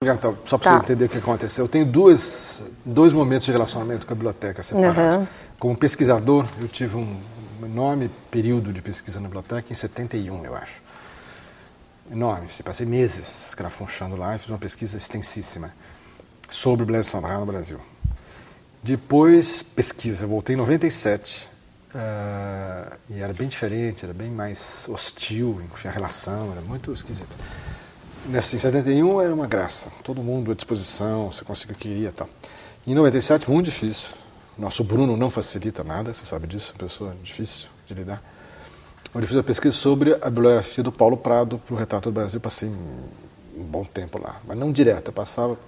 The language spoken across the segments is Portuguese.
Então, só para você entender o que aconteceu. Eu tenho dois momentos de relacionamento com a biblioteca separados. Como pesquisador, eu tive um enorme período de pesquisa na biblioteca, em 71, eu acho. Enorme. Passei meses escrafunchando lá e fiz uma pesquisa extensíssima sobre Blaise Cendrars no Brasil. Depois, pesquisa. Eu voltei em 97 e era bem diferente, era bem mais hostil, enfim, a relação era muito esquisita. Em 71 era uma graça, todo mundo à disposição, você conseguia o que queria e tal. Em 97, muito difícil. Nosso Bruno não facilita nada, você sabe disso, é uma pessoa difícil de lidar. Eu fiz uma pesquisa sobre a bibliografia do Paulo Prado para o Retrato do Brasil, passei um bom tempo lá, mas não direto,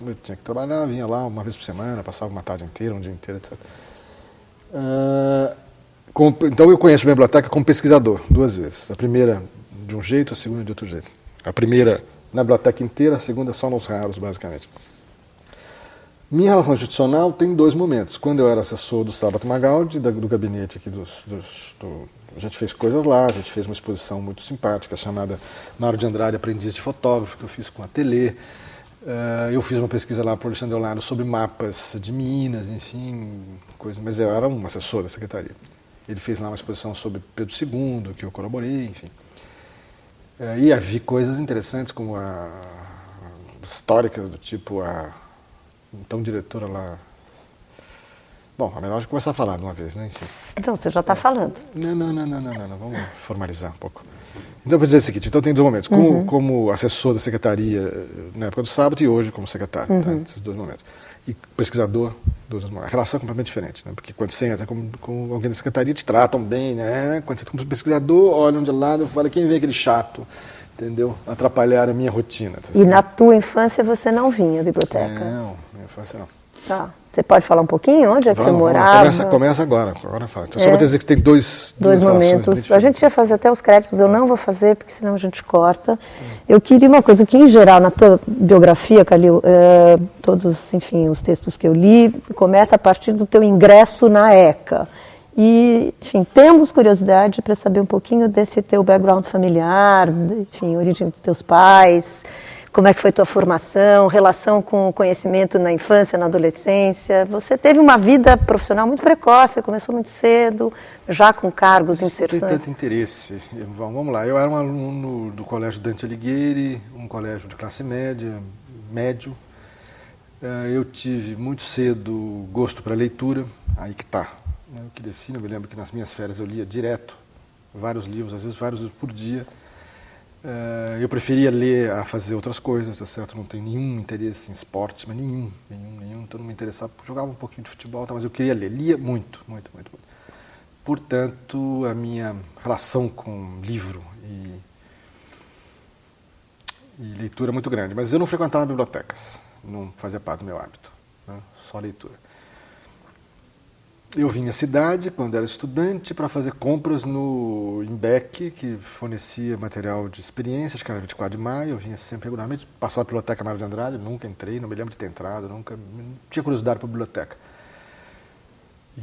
eu tinha que trabalhar, vinha lá uma vez por semana, passava uma tarde inteira, um dia inteiro, etc. Então eu conheço a biblioteca como pesquisador, duas vezes. A primeira de um jeito, a segunda de outro jeito. A primeira na biblioteca inteira, a segunda só nos raros, basicamente. Minha relação institucional tem dois momentos. Quando eu era assessor do Sábato Magaldi, do gabinete aqui a gente fez coisas lá, a gente fez uma exposição muito simpática, chamada Mário de Andrade, Aprendiz de Fotógrafo, que eu fiz com a Ateliê. Eu fiz uma pesquisa lá para o Alexandre Eularo sobre mapas de Minas, enfim, mas eu era um assessor da secretaria. Ele fez lá uma exposição sobre Pedro II, que eu colaborei, enfim. E havia coisas interessantes, como históricas, do tipo a então diretora lá. Bom, é melhor de começar a falar de uma vez, né? Enfim. Então, você já está falando. Não, vamos formalizar um pouco. Então, para dizer o seguinte, então tem dois momentos. Como assessor da secretaria na época do Sábado e hoje como secretário, tá? Esses dois momentos. E pesquisador, dois momentos. A relação é completamente diferente, né? Porque quando você entra com alguém da secretaria, te tratam bem, né? Quando você entra como pesquisador, olham de lado e falam, quem vê aquele chato, entendeu? Atrapalhar a minha rotina. Tá, e na tua infância você não vinha à biblioteca? Não, minha infância não. Tá. Você pode falar um pouquinho onde é que você morava? Começa agora fala. Então, só para dizer que tem dois momentos. A gente ia fazer até os créditos, eu não vou fazer, porque senão a gente corta. Eu queria uma coisa que, em geral, na tua biografia, Calil, todos, enfim, os textos que eu li, começa a partir do teu ingresso na ECA. E, enfim, temos curiosidade para saber um pouquinho desse teu background familiar, enfim, origem dos teus pais. Como é que foi tua formação, relação com o conhecimento na infância, na adolescência? Você teve uma vida profissional muito precoce, começou muito cedo, já com cargos, inserções. Não tem tanto interesse. Vamos lá, eu era um aluno do Colégio Dante Alighieri, um colégio de classe média, médio. Eu tive muito cedo gosto para leitura, aí que está. O que define, eu me lembro que nas minhas férias eu lia direto, vários livros, às vezes vários livros por dia. Eu preferia ler a fazer outras coisas, tá certo? Não tenho nenhum interesse em esporte, mas nenhum, então não me interessava. Jogava um pouquinho de futebol, mas eu queria ler, lia muito. Portanto, a minha relação com livro e leitura é muito grande, mas eu não frequentava bibliotecas, não fazia parte do meu hábito, né? Só leitura. Eu vinha à cidade, quando era estudante, para fazer compras no Imbec, que fornecia material de experiência, acho que era 24 de maio, eu vinha sempre regularmente, passava pela Biblioteca Mário de Andrade, nunca entrei, não me lembro de ter entrado, não tinha curiosidade para a biblioteca.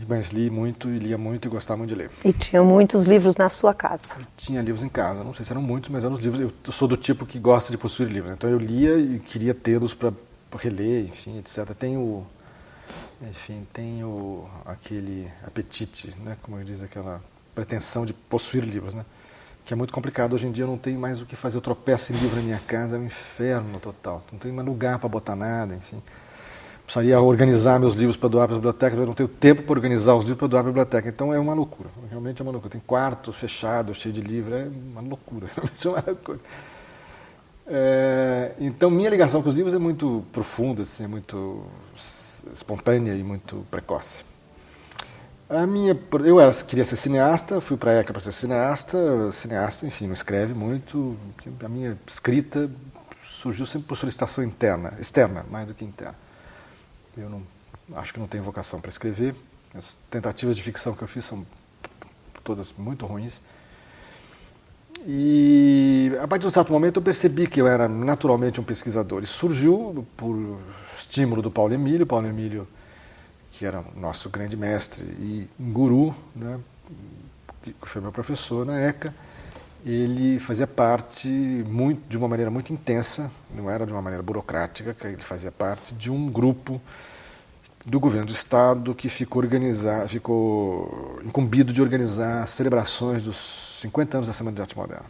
Mas lia muito e gostava muito de ler. E tinha muitos livros na sua casa? Tinha livros em casa, não sei se eram muitos, mas eram os livros, eu sou do tipo que gosta de possuir livros, então eu lia e queria tê-los para reler, enfim, etc. Tenho aquele apetite, né, como diz, aquela pretensão de possuir livros, né, que é muito complicado. Hoje em dia eu não tenho mais o que fazer, eu tropeço em livro na minha casa, é um inferno total. Não tenho mais lugar para botar nada, enfim. Precisaria organizar meus livros para doar para a biblioteca, eu não tenho tempo para organizar os livros para doar para a biblioteca. Então é uma loucura, realmente é uma loucura. Tem quarto fechado, cheio de livro, é uma loucura, realmente é uma loucura. Então minha ligação com os livros é muito profunda, assim, é muito espontânea e muito precoce. Queria ser cineasta, fui para a ECA para ser cineasta, enfim, não escreve muito. A minha escrita surgiu sempre por solicitação externa, mais do que interna. Eu acho que não tenho vocação para escrever. As tentativas de ficção que eu fiz são todas muito ruins. E a partir de um certo momento eu percebi que eu era naturalmente um pesquisador. E surgiu por estímulo do Paulo Emílio, que era o nosso grande mestre e guru, né, que foi meu professor na ECA, ele fazia parte de uma maneira muito intensa, não era de uma maneira burocrática, ele fazia parte de um grupo do governo do Estado que ficou incumbido de organizar celebrações dos 50 anos da Semana de Arte Moderna.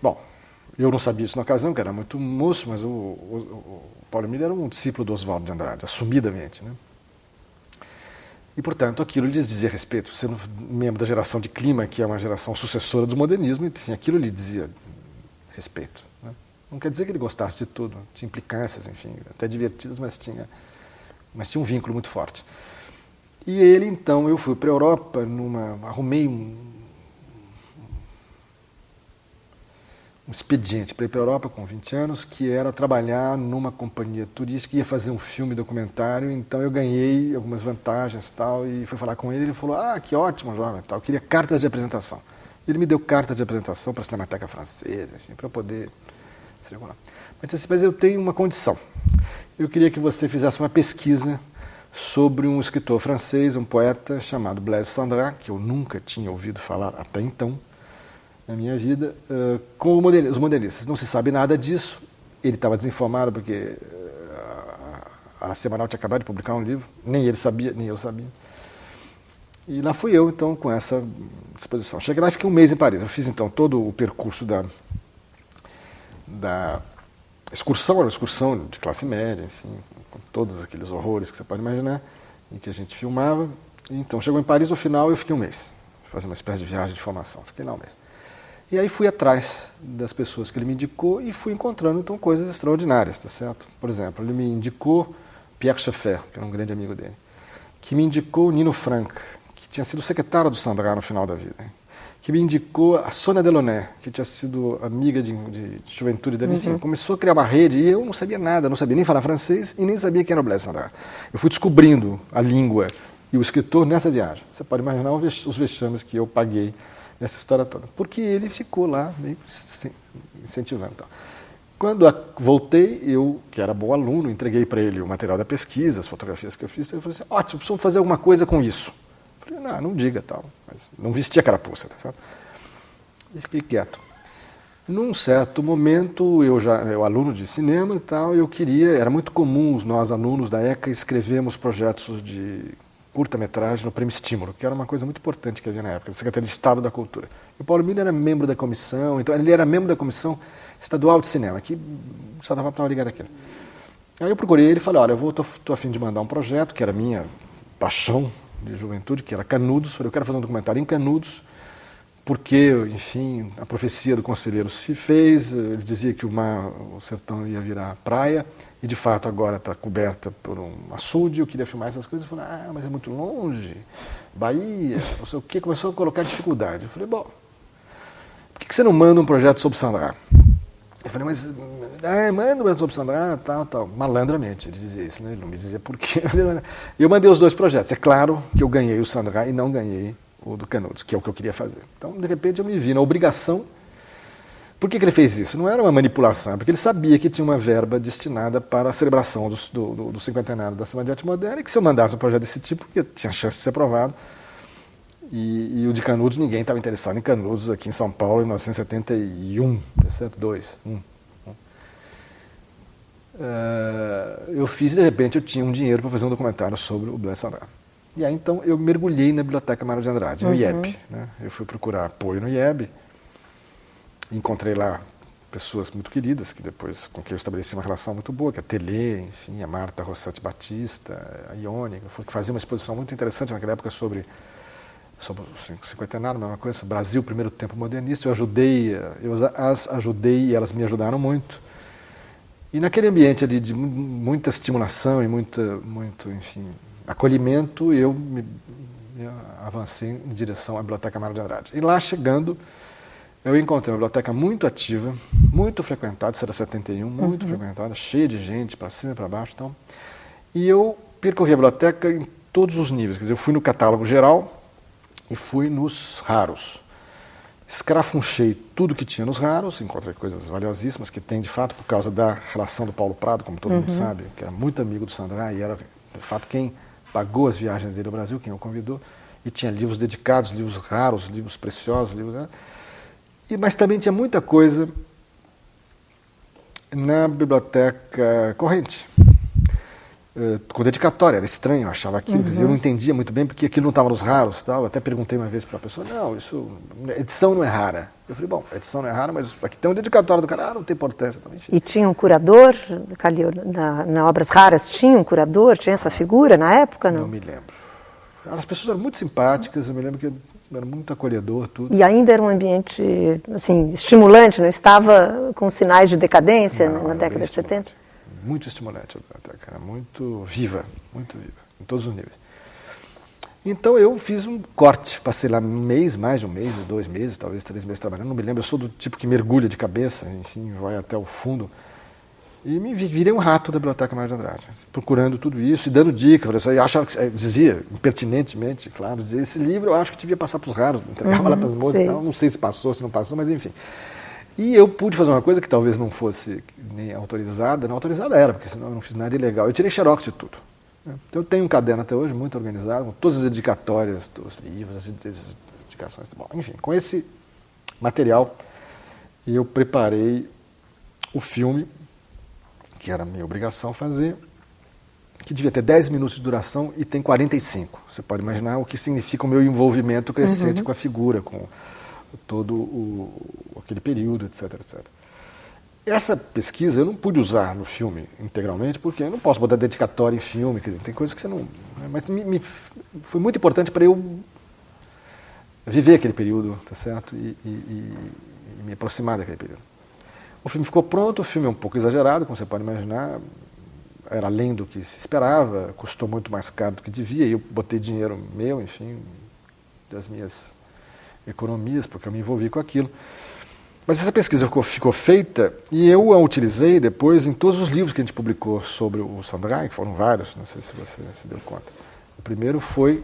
Bom, eu não sabia isso na ocasião, que era muito moço, mas o Paulo Emílio era um discípulo do Oswaldo de Andrade, assumidamente, né? E, portanto, aquilo lhes dizia respeito, sendo membro da geração de Clima, que é uma geração sucessora do modernismo, enfim, aquilo lhe dizia respeito, né? Não quer dizer que ele gostasse de tudo, tinha implicâncias, enfim, até divertidas, mas tinha um vínculo muito forte. E ele, então, eu fui para a Europa, arrumei um expediente para ir para a Europa com 20 anos, que era trabalhar numa companhia turística, ia fazer um filme documentário, então eu ganhei algumas vantagens e tal, e fui falar com ele, ele falou, que ótimo, jovem, tal, eu queria cartas de apresentação. Ele me deu cartas de apresentação para a Cinemateca Francesa, enfim, para eu poder circular. Mas eu tenho uma condição. Eu queria que você fizesse uma pesquisa sobre um escritor francês, um poeta chamado Blaise Cendrars, que eu nunca tinha ouvido falar até então na minha vida, com os modernistas. Não se sabe nada disso. Ele estava desinformado porque a Semanal tinha acabado de publicar um livro, nem ele sabia, nem eu sabia. E lá fui eu, então, com essa disposição. Cheguei lá e fiquei um mês em Paris. Eu fiz, então, todo o percurso da excursão, era uma excursão de classe média, enfim, com todos aqueles horrores que você pode imaginar, em que a gente filmava. Então, chegou em Paris, no final, eu fiquei um mês. Fazer uma espécie de viagem de formação. Fiquei lá um mês. E aí fui atrás das pessoas que ele me indicou e fui encontrando, então, coisas extraordinárias, tá certo? Por exemplo, ele me indicou Pierre Schaeffer, que era um grande amigo dele, que me indicou Nino Frank, que tinha sido secretário do Cendrars no final da vida, que me indicou a Sônia Delaunay, que tinha sido amiga de juventude dele. Enfim, começou a criar uma rede e eu não sabia nada, não sabia nem falar francês e nem sabia quem era o Blaise Cendrars. Eu fui descobrindo a língua e o escritor nessa viagem. Você pode imaginar os vexames que eu paguei nessa história toda, porque ele ficou lá meio incentivando. Então, quando voltei, eu, que era bom aluno, entreguei para ele o material da pesquisa, as fotografias que eu fiz, ele falou assim, ótimo, precisamos fazer alguma coisa com isso. Eu falei, não diga tal, mas não vestia carapuça, tá certo? E fiquei quieto. Num certo momento, eu aluno de cinema e tal, era muito comum nós alunos da ECA escrevermos projetos de curta-metragem no Prêmio Estímulo, que era uma coisa muito importante que havia na época, da Secretaria de Estado da Cultura. E o Paulo Emílio era membro da comissão, então ele era membro da Comissão Estadual de Cinema, que o Estado estava ligado àquilo. Aí eu procurei ele e falei, olha, eu estou a fim de mandar um projeto, que era a minha paixão de juventude, que era Canudos. Falei, eu quero fazer um documentário em Canudos, porque, enfim, a profecia do conselheiro se fez, ele dizia que o sertão ia virar praia, e de fato agora está coberta por um açude, eu queria filmar essas coisas. Eu falei, mas é muito longe, Bahia, não sei o quê, começou a colocar dificuldade. Eu falei, bom, por que você não manda um projeto sobre Cendrars? Eu falei, mas manda um projeto sobre Cendrars, tal, malandramente, ele dizia isso, né? Ele não me dizia por quê. Eu mandei os dois projetos. É claro que eu ganhei o Cendrars e não ganhei o do Canudos, que é o que eu queria fazer. Então, de repente, eu me vi na obrigação. Por que ele fez isso? Não era uma manipulação, porque ele sabia que tinha uma verba destinada para a celebração do cinquentenário da Semana de Arte Moderna, e que se eu mandasse um projeto desse tipo, tinha chance de ser aprovado. E o de Canudos, ninguém estava interessado em Canudos aqui em São Paulo em 1971, certo? Eu fiz e, de repente, eu tinha um dinheiro para fazer um documentário sobre o Blaise Cendrars. E aí, então, eu mergulhei na Biblioteca Mário de Andrade, no IEB. Né? Eu fui procurar apoio no IEB. Encontrei lá pessoas muito queridas, com quem eu estabeleci uma relação muito boa, que é a Telê, enfim, a Marta Rossetti Batista, a Iônica, que fazia uma exposição muito interessante naquela época sobre o cinquentenário, uma coisa, sobre o Brasil, primeiro tempo modernista. Eu as ajudei e elas me ajudaram muito. E naquele ambiente ali de muita estimulação e muito, enfim, acolhimento, eu avancei em direção à Biblioteca Mário de Andrade. E lá, chegando, eu encontrei uma biblioteca muito ativa, muito frequentada, isso era 71, muito frequentada, cheia de gente, para cima e para baixo. Então. E eu percorri a biblioteca em todos os níveis. Quer dizer, eu fui no catálogo geral e fui nos raros. Escrafunchei tudo que tinha nos raros, encontrei coisas valiosíssimas que tem, de fato, por causa da relação do Paulo Prado, como todo mundo sabe, que era muito amigo do Cendrars e era, de fato, quem pagou as viagens dele ao Brasil, quem o convidou, e tinha livros dedicados, livros raros, livros preciosos, livros... Mas também tinha muita coisa na biblioteca corrente, com dedicatória. Era estranho, eu achava aquilo, eu não entendia muito bem porque aquilo não estava nos raros. Tal. Eu até perguntei uma vez para a pessoa, não, edição não é rara. Eu falei, bom, edição não é rara, mas aqui tem um dedicatório do cara, não tem importância também. E tinha um curador, Calil, na Obras Raras, tinha um curador, tinha essa figura na época, não? Não me lembro. As pessoas eram muito simpáticas, eu me lembro que era muito acolhedor, tudo. E ainda era um ambiente, assim, estimulante, não estava com sinais de decadência na década de 70? Muito estimulante a biblioteca, era muito viva, em todos os níveis. Então eu fiz um corte, passei lá um mês, mais de um mês, 2 meses, talvez 3 meses trabalhando, não me lembro, eu sou do tipo que mergulha de cabeça, enfim, vai até o fundo. E me virei um rato da Biblioteca Mário de Andrade, procurando tudo isso e dando dicas. Eu dizia, impertinentemente, claro, dizia, esse livro eu acho que devia passar para os raros, entregava lá para as moças, não sei se passou, se não passou, mas enfim. E eu pude fazer uma coisa que talvez não fosse nem autorizada, não autorizada era, porque senão eu não fiz nada ilegal. Eu tirei xerox de tudo. Então eu tenho um caderno até hoje, muito organizado, com todas as dedicatórias dos livros, as dedicações. Bom, enfim, com esse material eu preparei o filme, que era a minha obrigação fazer, que devia ter 10 minutos de duração e tem 45. Você pode imaginar o que significa o meu envolvimento crescente com a figura, com todo aquele período, etc, etc. Essa pesquisa eu não pude usar no filme integralmente, porque eu não posso botar dedicatória em filme, quer dizer, tem coisas que você não... Mas foi muito importante para eu viver aquele período, tá certo? E me aproximar daquele período. O filme ficou pronto, o filme é um pouco exagerado, como você pode imaginar, era além do que se esperava, custou muito mais caro do que devia, e eu botei dinheiro meu, enfim, das minhas economias, porque eu me envolvi com aquilo. Mas essa pesquisa ficou feita e eu a utilizei depois em todos os livros que a gente publicou sobre o Sandrart, que foram vários, não sei se você se deu conta. O primeiro foi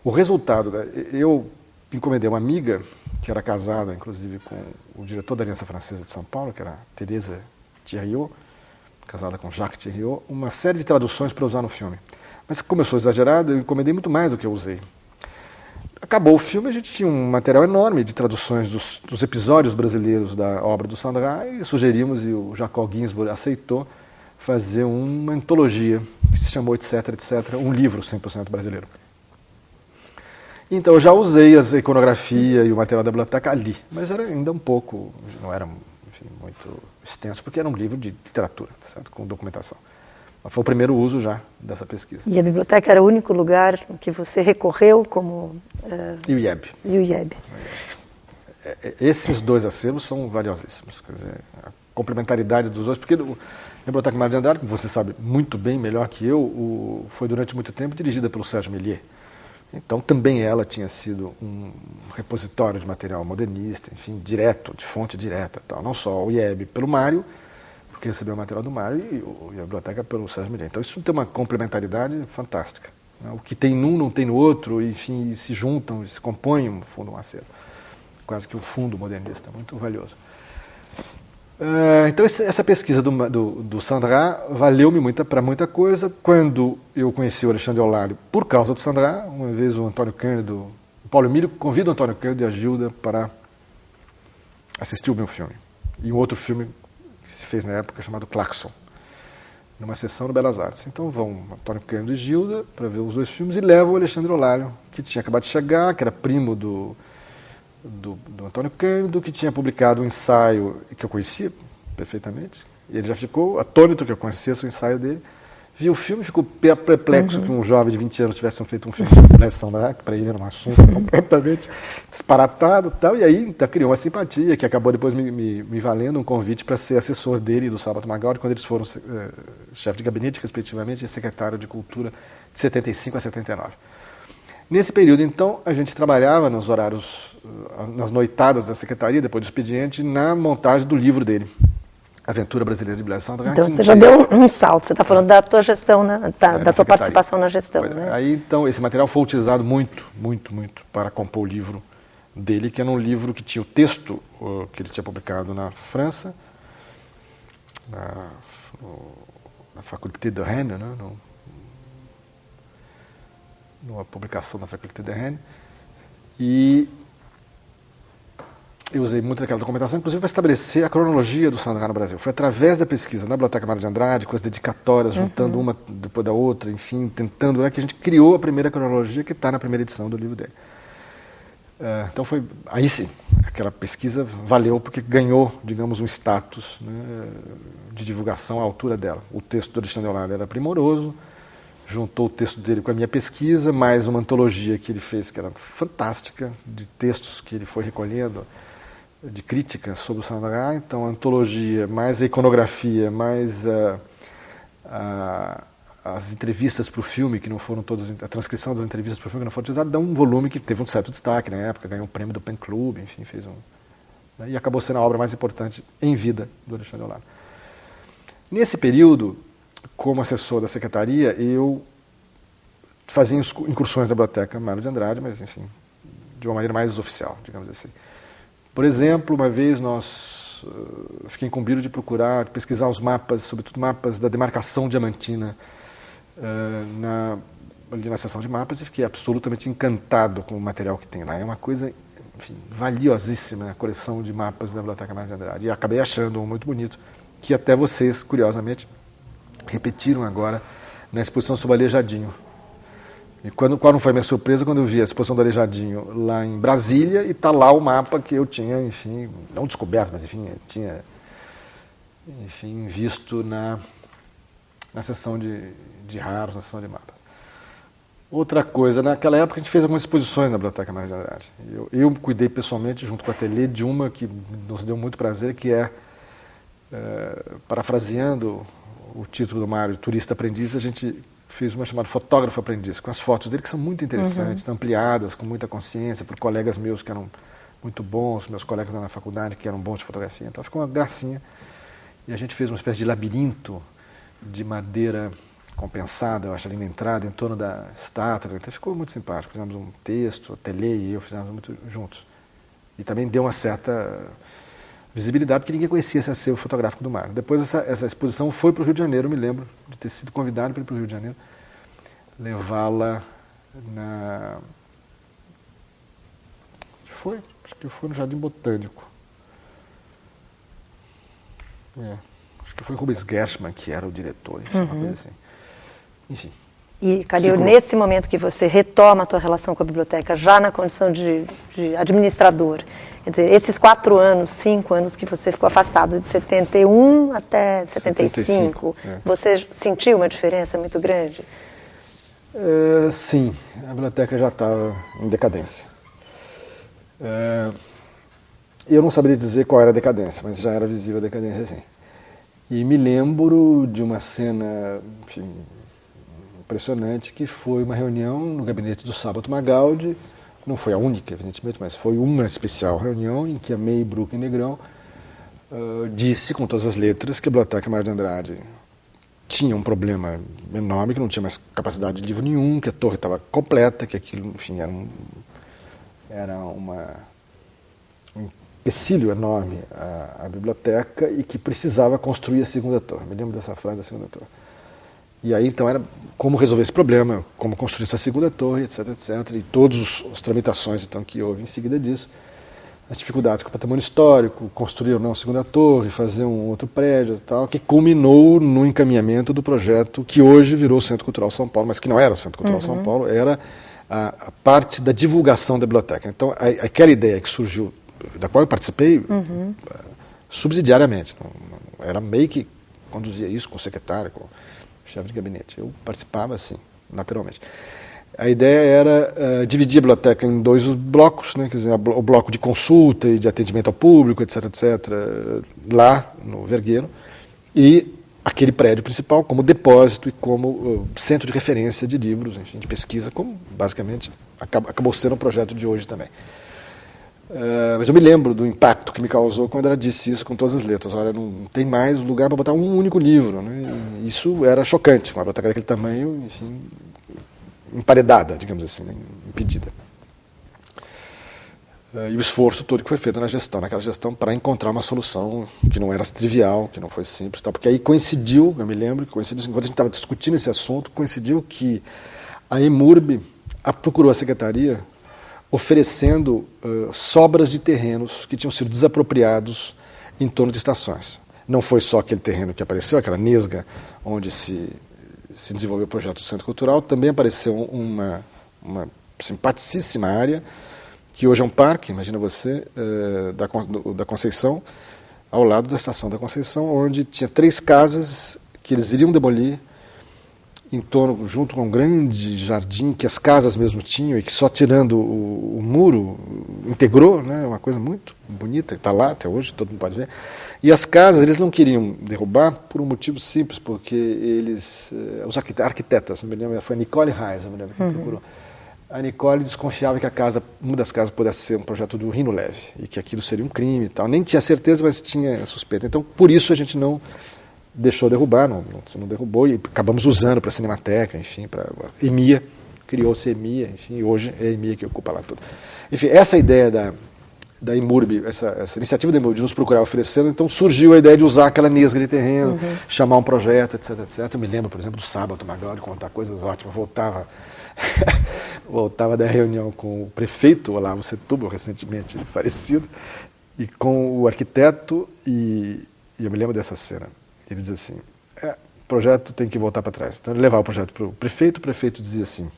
o resultado. Eu encomendei uma amiga, que era casada, inclusive, com o diretor da Aliança Francesa de São Paulo, que era Thérèse Thiriot, casada com Jacques Thiriot, uma série de traduções para usar no filme. Mas como eu sou exagerado, eu encomendei muito mais do que eu usei. Acabou o filme, a gente tinha um material enorme de traduções dos episódios brasileiros da obra do Sandrart e sugerimos, e o Jacob Ginsburg aceitou, fazer uma antologia que se chamou Etc, etc, um livro 100% brasileiro. Então eu já usei a iconografia e o material da biblioteca ali, mas era ainda um pouco, não era enfim, muito extenso, porque era um livro de literatura, certo? Com documentação. Mas foi o primeiro uso já dessa pesquisa. E a biblioteca era o único lugar que você recorreu como... E o IEB. E o IEB. Esses 2 acervos são valiosíssimos. Quer dizer, a complementaridade dos dois, porque a Biblioteca Mário de Andrade, como você sabe muito bem, melhor que eu, foi durante muito tempo dirigida pelo Sérgio Méliès. Então também ela tinha sido um repositório de material modernista, enfim, direto, de fonte direta. Tal. Não só o IEB pelo Mário, porque recebeu o material do Mário, e a biblioteca pelo Sérgio Méliès. Então isso tem uma complementaridade fantástica. O que tem num não tem no outro, enfim, se juntam, se compõem um fundo, um acervo. Quase que um fundo modernista, muito valioso. Então essa pesquisa do Sandrart valeu-me para muita coisa. Quando eu conheci o Alexandre Eulalio por causa do Sandrart, uma vez o Antônio Cândido, o Paulo Emílio convida o Antônio Cândido e a Gilda para assistir o meu filme. E um outro filme que se fez na época chamado Claxon, numa sessão no Belas Artes. Então vão Antônio Cândido e Gilda para ver os 2 filmes e levam o Alexandre Eulalio, que tinha acabado de chegar, que era primo do Antônio Cândido, que tinha publicado um ensaio que eu conhecia perfeitamente. E ele já ficou atônito que eu conhecesse o ensaio dele. Viu o filme, ficou perplexo que um jovem de 20 anos tivesse feito um filme de Sandrart, que para ele era um assunto completamente disparatado e tal. E aí então, criou uma simpatia, que acabou depois me valendo um convite para ser assessor dele e do Salvatore Magaldi, quando eles foram chefe de gabinete, respectivamente, e secretário de Cultura de 75 a 79. Nesse período, então, a gente trabalhava nos horários, nas noitadas da secretaria, depois do expediente, na montagem do livro dele, Aventura Brasileira de Blaise Sandrart. Então, você já deu um salto, você está falando da tua gestão, né? Da tua participação na gestão. Né? Aí, então, esse material foi utilizado muito para compor o livro dele, que era um livro que tinha o texto que ele tinha publicado na França, na Faculté de Rennes, né? Numa publicação da Faculté de Rennes, e eu usei muito daquela documentação, inclusive para estabelecer a cronologia do Santo Agá no Brasil. Foi através da pesquisa na Biblioteca Mário de Andrade, com as dedicatórias, juntando uma depois da outra, enfim, tentando, né, que a gente criou a primeira cronologia que está na primeira edição do livro dele. Então foi, aí sim, aquela pesquisa valeu porque ganhou, digamos, um status, né, de divulgação à altura dela. O texto do Alexandre Eulalio era primoroso, juntou o texto dele com a minha pesquisa, mais uma antologia que ele fez que era fantástica, de textos que ele foi recolhendo, de crítica sobre o Santo Agá. Então a antologia, mais a iconografia, mais as entrevistas para o filme, que não foram todas, a transcrição das entrevistas para o filme que não foram utilizadas, dá um volume que teve um certo destaque na época, ganhou um prêmio do Pen Club, enfim, fez né, e acabou sendo a obra mais importante em vida do Alexandre Eulalio. Nesse período, como assessor da secretaria, eu fazia incursões na Biblioteca Mário de Andrade, mas, enfim, de uma maneira mais oficial, digamos assim. Por exemplo, uma vez fiquei incumbido de procurar, de pesquisar os mapas, sobretudo mapas da demarcação diamantina, ali na seção de mapas, e fiquei absolutamente encantado com o material que tem lá. É uma coisa, enfim, valiosíssima a coleção de mapas da Biblioteca Mário de Andrade. E acabei achando um muito bonito, que até vocês, curiosamente, repetiram agora na exposição sobre Aleijadinho. E qual não foi a minha surpresa quando eu vi a exposição do Aleijadinho lá em Brasília e está lá o mapa que eu tinha, enfim, não descoberto, mas enfim, tinha, enfim, visto na seção de raros, na seção de mapas. Outra coisa, naquela época a gente fez algumas exposições na Biblioteca Mário de Andrade. Eu cuidei pessoalmente, junto com o ateliê, de uma que nos deu muito prazer, que parafraseando o título do Mário, Turista Aprendiz, a gente fez uma chamada Fotógrafo Aprendiz, com as fotos dele que são muito interessantes, ampliadas, com muita consciência, por colegas meus que eram muito bons, meus colegas lá na faculdade que eram bons de fotografia. Então ficou uma gracinha. E a gente fez uma espécie de labirinto de madeira compensada, eu acho, ali na entrada, em torno da estátua. Então ficou muito simpático. Fizemos um texto, a Tele e eu fizemos muito juntos. E também deu uma certa visibilidade, porque ninguém conhecia esse acervo fotográfico do Mário. Depois essa exposição foi para o Rio de Janeiro, eu me lembro de ter sido convidado para ir para o Rio de Janeiro, levá-la acho que foi no Jardim Botânico. Acho que foi Rubens Gershman que era o diretor, enfim, uma coisa assim. Enfim. E, Calil, nesse momento que você retoma a tua relação com a biblioteca, já na condição de administrador, quer dizer, esses 4 anos, 5 anos que você ficou afastado, de 71 até 75, você sentiu uma diferença muito grande? Sim, a biblioteca já estava em decadência. Eu não saberia dizer qual era a decadência, mas já era visível a decadência, sim. E me lembro de uma cena, enfim, impressionante, que foi uma reunião no gabinete do Sábato Magaldi. Não foi a única, evidentemente, mas foi uma especial reunião em que a May Brooke Negrão disse com todas as letras que a Biblioteca Mário de Andrade tinha um problema enorme, que não tinha mais capacidade de livro nenhum, que a torre estava completa, que aquilo, enfim, era um empecilho enorme à biblioteca e que precisava construir a segunda torre. Me lembro dessa frase da segunda torre. E aí, então, era como resolver esse problema, como construir essa segunda torre, etc, etc. E todas as tramitações, então, que houve em seguida disso. As dificuldades com o patrimônio histórico, construir ou não a segunda torre, fazer um outro prédio e tal, que culminou no encaminhamento do projeto que hoje virou o Centro Cultural São Paulo, mas que não era o Centro Cultural São Paulo, era a parte da divulgação da biblioteca. Então, aquela ideia que surgiu, da qual eu participei subsidiariamente, não era meio que conduzia isso com o secretário, com chefe de gabinete. Eu participava, assim, naturalmente. A ideia era dividir a biblioteca em 2 blocos, né, quer dizer, o bloco de consulta e de atendimento ao público, etc, etc, lá no Vergueiro, e aquele prédio principal como depósito e como centro de referência de livros, enfim, de pesquisa, como basicamente acabou sendo o projeto de hoje também. Mas eu me lembro do impacto que me causou quando ela disse isso com todas as letras. Olha, não tem mais lugar para botar um único livro, né? E isso era chocante, uma biblioteca daquele tamanho, enfim, emparedada, digamos assim, né? Impedida. E o esforço todo que foi feito naquela gestão, para encontrar uma solução que não era trivial, que não foi simples, tal, porque aí coincidiu, eu me lembro, enquanto a gente estava discutindo esse assunto, coincidiu que a EMURB procurou a secretaria oferecendo sobras de terrenos que tinham sido desapropriados em torno de estações. Não foi só aquele terreno que apareceu, aquela nesga onde se desenvolveu o projeto do Centro Cultural, também apareceu uma simpaticíssima área, que hoje é um parque, imagina você, da Conceição, ao lado da Estação da Conceição, onde tinha 3 casas que eles iriam demolir, em torno, junto com um grande jardim que as casas mesmo tinham, e que só tirando o muro integrou, né, uma coisa muito bonita, está lá até hoje, todo mundo pode ver. E as casas eles não queriam derrubar por um motivo simples, porque eles, os arquitetas, me lembro, foi a Nicole Reis, me lembro, que procurou. A Nicole desconfiava que uma das casas pudesse ser um projeto do Rino Leve, e que aquilo seria um crime e tal. Nem tinha certeza, mas tinha suspeita. Então, por isso a gente não deixou derrubar, não derrubou, e acabamos usando para a Cinemateca, enfim, para EMIA, criou-se EMIA, enfim, e hoje é a EMIA que ocupa lá tudo. Enfim, essa ideia da Imurb, essa iniciativa da Imurb de nos procurar oferecendo, então surgiu a ideia de usar aquela nesga de terreno, chamar um projeto, etc, etc. Eu me lembro, por exemplo, do Sábado Magal, de contar coisas ótimas, voltava da reunião com o prefeito Olavo Setúbal, recentemente falecido, e com o arquiteto, e eu me lembro dessa cena. Ele diz assim, o projeto tem que voltar para trás. Então ele levava o projeto para o prefeito dizia assim,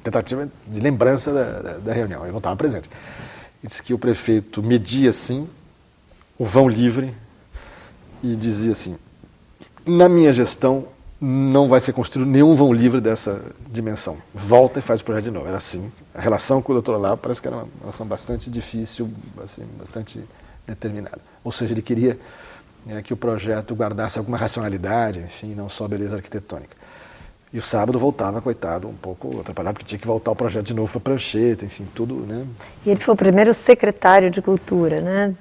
tentativa de lembrança da reunião, eu não estava presente. Ele disse que o prefeito media assim, o vão livre, e dizia assim, na minha gestão não vai ser construído nenhum vão livre dessa dimensão. Volta e faz o projeto de novo. Era assim. A relação com o Dr. Olavo parece que era uma relação bastante difícil, assim, bastante determinada. Ou seja, ele queria que o projeto guardasse alguma racionalidade, enfim, não só beleza arquitetônica. E o Sábado voltava, coitado, um pouco atrapalhado, porque tinha que voltar o projeto de novo para a prancheta, enfim, tudo, né? E ele foi o primeiro secretário de Cultura, né?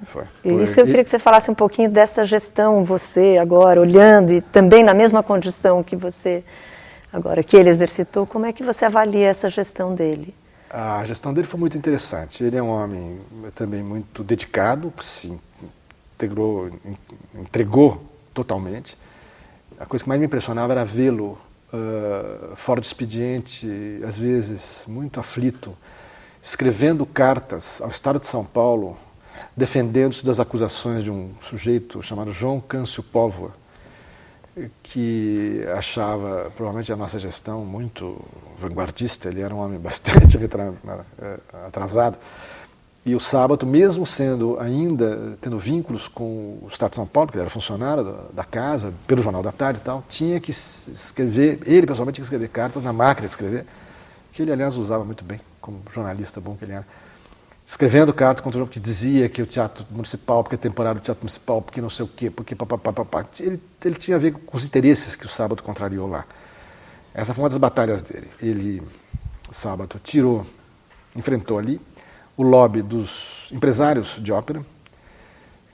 Foi. Isso eu queria que você falasse um pouquinho desta gestão, você agora, olhando, e também na mesma condição que você, agora, que ele exercitou, como é que você avalia essa gestão dele? A gestão dele foi muito interessante. Ele é um homem também muito dedicado, que se entregou totalmente. A coisa que mais me impressionava era vê-lo fora do expediente, às vezes muito aflito, escrevendo cartas ao Estado de São Paulo, defendendo-se das acusações de um sujeito chamado João Câncio Póvoa, que achava provavelmente a nossa gestão muito vanguardista. Ele era um homem bastante atrasado. E o Sábado, mesmo tendo vínculos com o Estado de São Paulo, porque ele era funcionário da casa, pelo Jornal da Tarde e tal, tinha que escrever, ele pessoalmente tinha que escrever cartas na máquina de escrever, que ele, aliás, usava muito bem, como jornalista bom que ele era. Escrevendo cartas contra o jogo que dizia que o Teatro Municipal, porque é temporário do Teatro Municipal, porque não sei o quê, porque papapá. Ele tinha a ver com os interesses que o Sábado contrariou lá. Essa foi uma das batalhas dele. O Sábado, enfrentou ali o lobby dos empresários de ópera,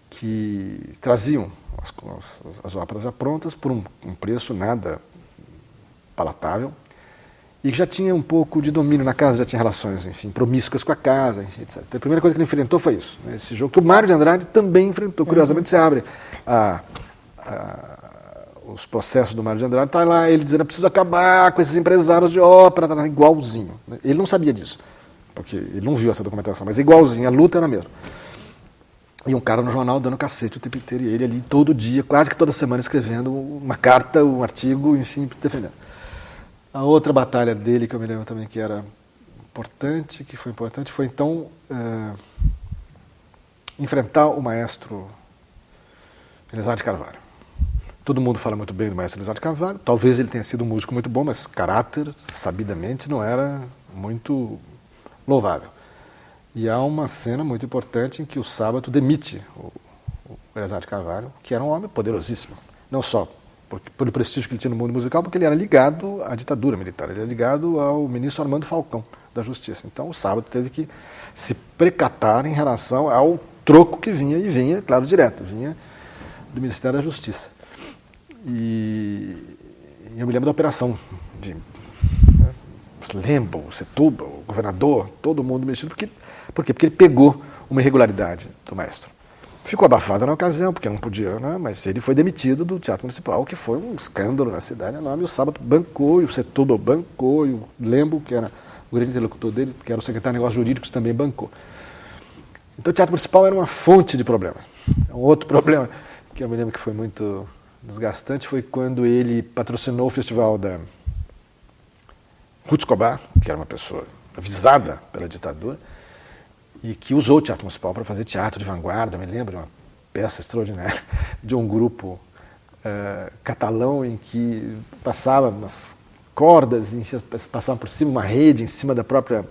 que traziam as óperas já prontas por um preço nada palatável, e que já tinha um pouco de domínio na casa, já tinha relações, enfim, promíscuas com a casa, enfim, etc. Então, a primeira coisa que ele enfrentou foi isso, né, esse jogo que o Mário de Andrade também enfrentou. Curiosamente, você abre os processos do Mário de Andrade, está lá ele dizendo, preciso acabar com esses empresários de ópera, tá lá, igualzinho. Ele não sabia disso, porque ele não viu essa documentação, mas igualzinho, a luta era a mesma. E um cara no jornal dando cacete o tempo inteiro, e ele ali todo dia, quase que toda semana, escrevendo uma carta, um artigo, enfim, defendendo. A outra batalha dele, que eu me lembro também que era importante, foi então enfrentar o maestro Elizardo de Carvalho. Todo mundo fala muito bem do maestro Elizardo de Carvalho, talvez ele tenha sido um músico muito bom, mas caráter, sabidamente, não era muito louvável. E há uma cena muito importante em que o Sábado demite o Elizardo de Carvalho, que era um homem poderosíssimo, não só pelo prestígio que ele tinha no mundo musical, porque ele era ligado à ditadura militar, ele era ligado ao ministro Armando Falcão, da Justiça. Então o Sábado teve que se precatar em relação ao troco que vinha, e vinha, claro, direto, vinha do Ministério da Justiça. E eu me lembro da operação de Lembo, Setúbal, o governador, todo mundo mexido. Por quê? Porque ele pegou uma irregularidade do maestro. Ficou abafado na ocasião, porque não podia, né? Mas ele foi demitido do Teatro Municipal, que foi um escândalo na cidade enorme. E o Sábado bancou, e o Setúbal bancou, e o Lembo, que era o grande interlocutor dele, que era o secretário de Negócios Jurídicos, também bancou. Então o Teatro Municipal era uma fonte de problemas. Um outro problema, que eu me lembro que foi muito desgastante, foi quando ele patrocinou o festival da Ruth Escobar, que era uma pessoa avisada pela ditadura, e que usou o Teatro Municipal para fazer teatro de vanguarda. Eu me lembro de uma peça extraordinária de um grupo catalão em que passava umas cordas, passava por cima uma rede em cima da própria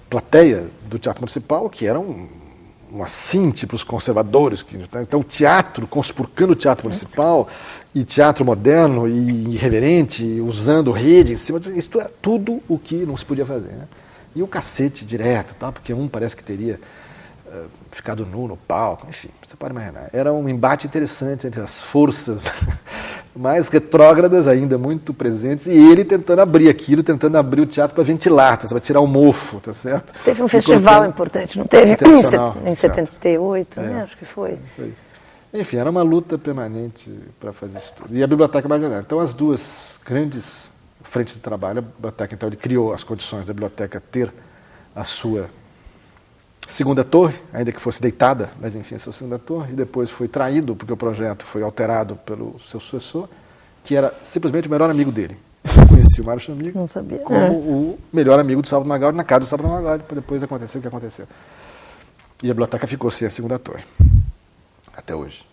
plateia do Teatro Municipal, que era um assinte para os conservadores. Então, o teatro, conspurcando o Teatro Municipal, e teatro moderno e irreverente, usando rede em cima, isso era tudo o que não se podia fazer. Né? E o cacete direto, tá? Porque um parece que teria ficado nu no palco, enfim, você pode imaginar. Era um embate interessante entre as forças mais retrógradas ainda, muito presentes, e ele tentando abrir aquilo, tentando abrir o teatro para ventilar, para tirar o mofo, tá certo? Teve um festival importante, não teve? Em 78, né? Acho que foi. Enfim, era uma luta permanente para fazer isso tudo. E a Biblioteca Imaginária. Então, as duas grandes frentes de trabalho, a biblioteca, então, ele criou as condições da biblioteca ter a sua segunda torre, ainda que fosse deitada, mas enfim, a sua segunda torre, e depois foi traído, porque o projeto foi alterado pelo seu sucessor, que era simplesmente o melhor amigo dele. Eu conheci o Mário Chamig como o melhor amigo do Salvador Magaldi, na casa do Salvador Magaldi, para depois acontecer o que aconteceu. E a biblioteca ficou sem a segunda torre, até hoje.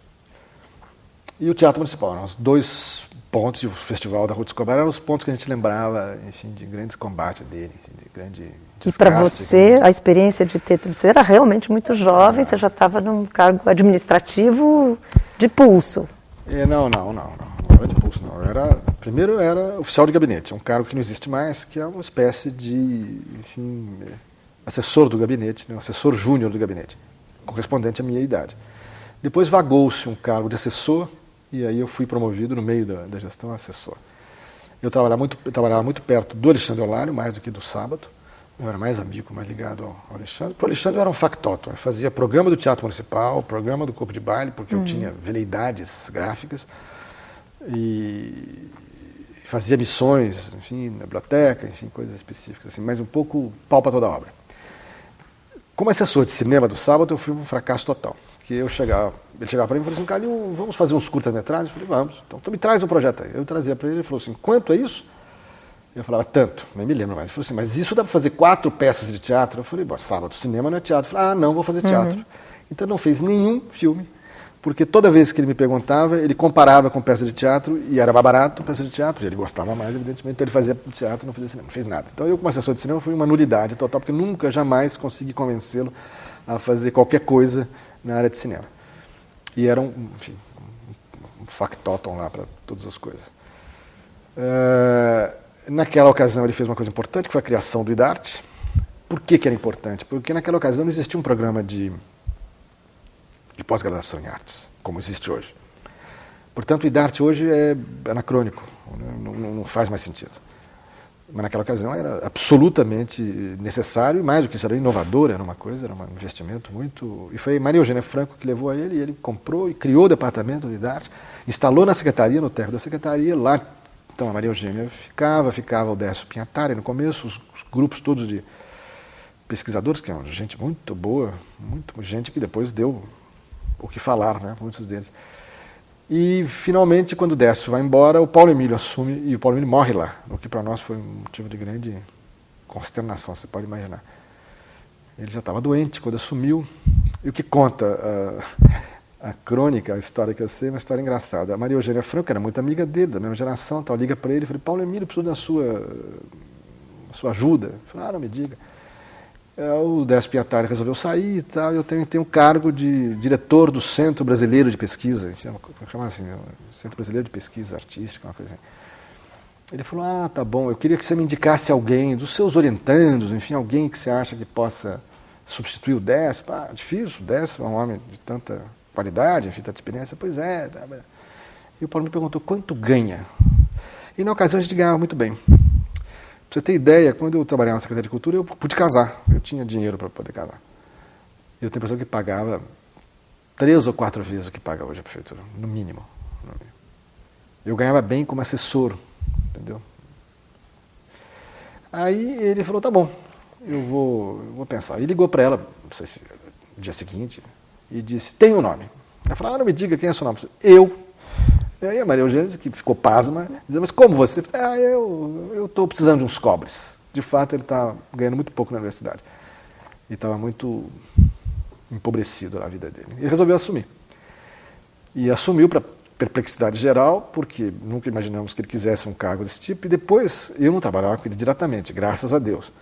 E o Teatro Municipal, eram os dois pontos, e o Festival da Ruth Escobar eram os pontos que a gente lembrava, enfim, de grandes combates dele, enfim, de grande desgaste. E para você, a experiência de ter... Você era realmente muito jovem, você já estava num cargo administrativo de pulso. Não era de pulso, não. Primeiro eu era oficial de gabinete, um cargo que não existe mais, que é uma espécie de, enfim, assessor do gabinete, né, um assessor júnior do gabinete, correspondente à minha idade. Depois vagou-se um cargo de assessor, e aí eu fui promovido no meio da gestão a assessor. Eu trabalhava muito perto do Alexandre Olário, mais do que do Sábado. Eu era mais amigo, mais ligado ao Alexandre. Para o Alexandre eu era um factotum. Eu fazia programa do Teatro Municipal, programa do Corpo de Baile, porque eu tinha veleidades gráficas. E fazia missões, enfim, na biblioteca, enfim, coisas específicas, assim, mas um pouco pau para toda a obra. Como assessor de cinema do Sábado, eu fui um fracasso total. Que ele chegava para mim e falou assim, Calil, vamos fazer uns curtas-metragens? Eu falei, vamos. Então me traz um projeto aí. Eu trazia para ele, ele falou assim, quanto é isso? Eu falava, tanto, nem me lembro mais. Ele falou assim, mas isso dá para fazer 4 peças de teatro? Eu falei, bom, Sábado, cinema não é teatro. Eu falei, não, vou fazer teatro. Então não fez nenhum filme, porque toda vez que ele me perguntava, ele comparava com peça de teatro, e era mais barato peça de teatro, e ele gostava mais, evidentemente, então ele fazia teatro, não fazia cinema, não fez nada. Então eu, como assessor de cinema, fui uma nulidade total, porque nunca, jamais consegui convencê-lo a fazer qualquer coisa na área de cinema. E era um factotum lá para todas as coisas. Naquela ocasião ele fez uma coisa importante, que foi a criação do IDARTE. Por que era importante? Porque naquela ocasião não existia um programa de pós-graduação em artes, como existe hoje. Portanto, o IDARTE hoje é anacrônico, não faz mais sentido. Mas naquela ocasião era absolutamente necessário, e mais do que isso, era inovador, era um investimento muito... E foi Maria Eugênia Franco que levou a ele, e ele comprou e criou o departamento de IDARTE, instalou na secretaria, no térreo da secretaria, lá, então a Maria Eugênia ficava o Décio Pinhatari no começo, os grupos todos de pesquisadores, que é gente muito boa, gente que depois deu o que falar, né, muitos deles. E, finalmente, quando o Décio vai embora, o Paulo Emílio assume, e o Paulo Emílio morre lá, o que para nós foi um motivo de grande consternação, você pode imaginar. Ele já estava doente quando assumiu, e o que conta a crônica, a história que eu sei, é uma história engraçada. A Maria Eugênia Franco era muito amiga dele, da mesma geração, tal, liga para ele e fala, Paulo Emílio, preciso da sua ajuda. Ele falou, não me diga. O Décio Pinhatari resolveu sair e tal, e eu tenho o cargo de diretor do Centro Brasileiro de Pesquisa, chama assim, Centro Brasileiro de Pesquisa Artística, uma coisa assim. Ele falou, tá bom, eu queria que você me indicasse alguém dos seus orientandos, enfim, alguém que você acha que possa substituir o Décio. Difícil, o Décio é um homem de tanta qualidade, enfim, tanta experiência. Pois é. Tá. E o Paulo me perguntou, quanto ganha? E na ocasião a gente ganhava muito bem. Para você ter ideia, quando eu trabalhava na Secretaria de Cultura, eu pude casar. Eu tinha dinheiro para poder casar. Eu tenho a pessoa que pagava 3 ou 4 vezes o que paga hoje a prefeitura, no mínimo. Eu ganhava bem como assessor, entendeu? Aí ele falou, tá bom, eu vou pensar. E ligou para ela, não sei se no dia seguinte, e disse, tem um nome. Ela falou, não me diga quem é o seu nome. Eu. E aí a Maria Eugênia, que ficou pasma, dizia, mas como você? Eu estou precisando de uns cobres. De fato, ele está ganhando muito pouco na universidade. E estava muito empobrecido na vida dele. E resolveu assumir. E assumiu para perplexidade geral, porque nunca imaginamos que ele quisesse um cargo desse tipo. E depois, eu não trabalhava com ele diretamente, graças a Deus.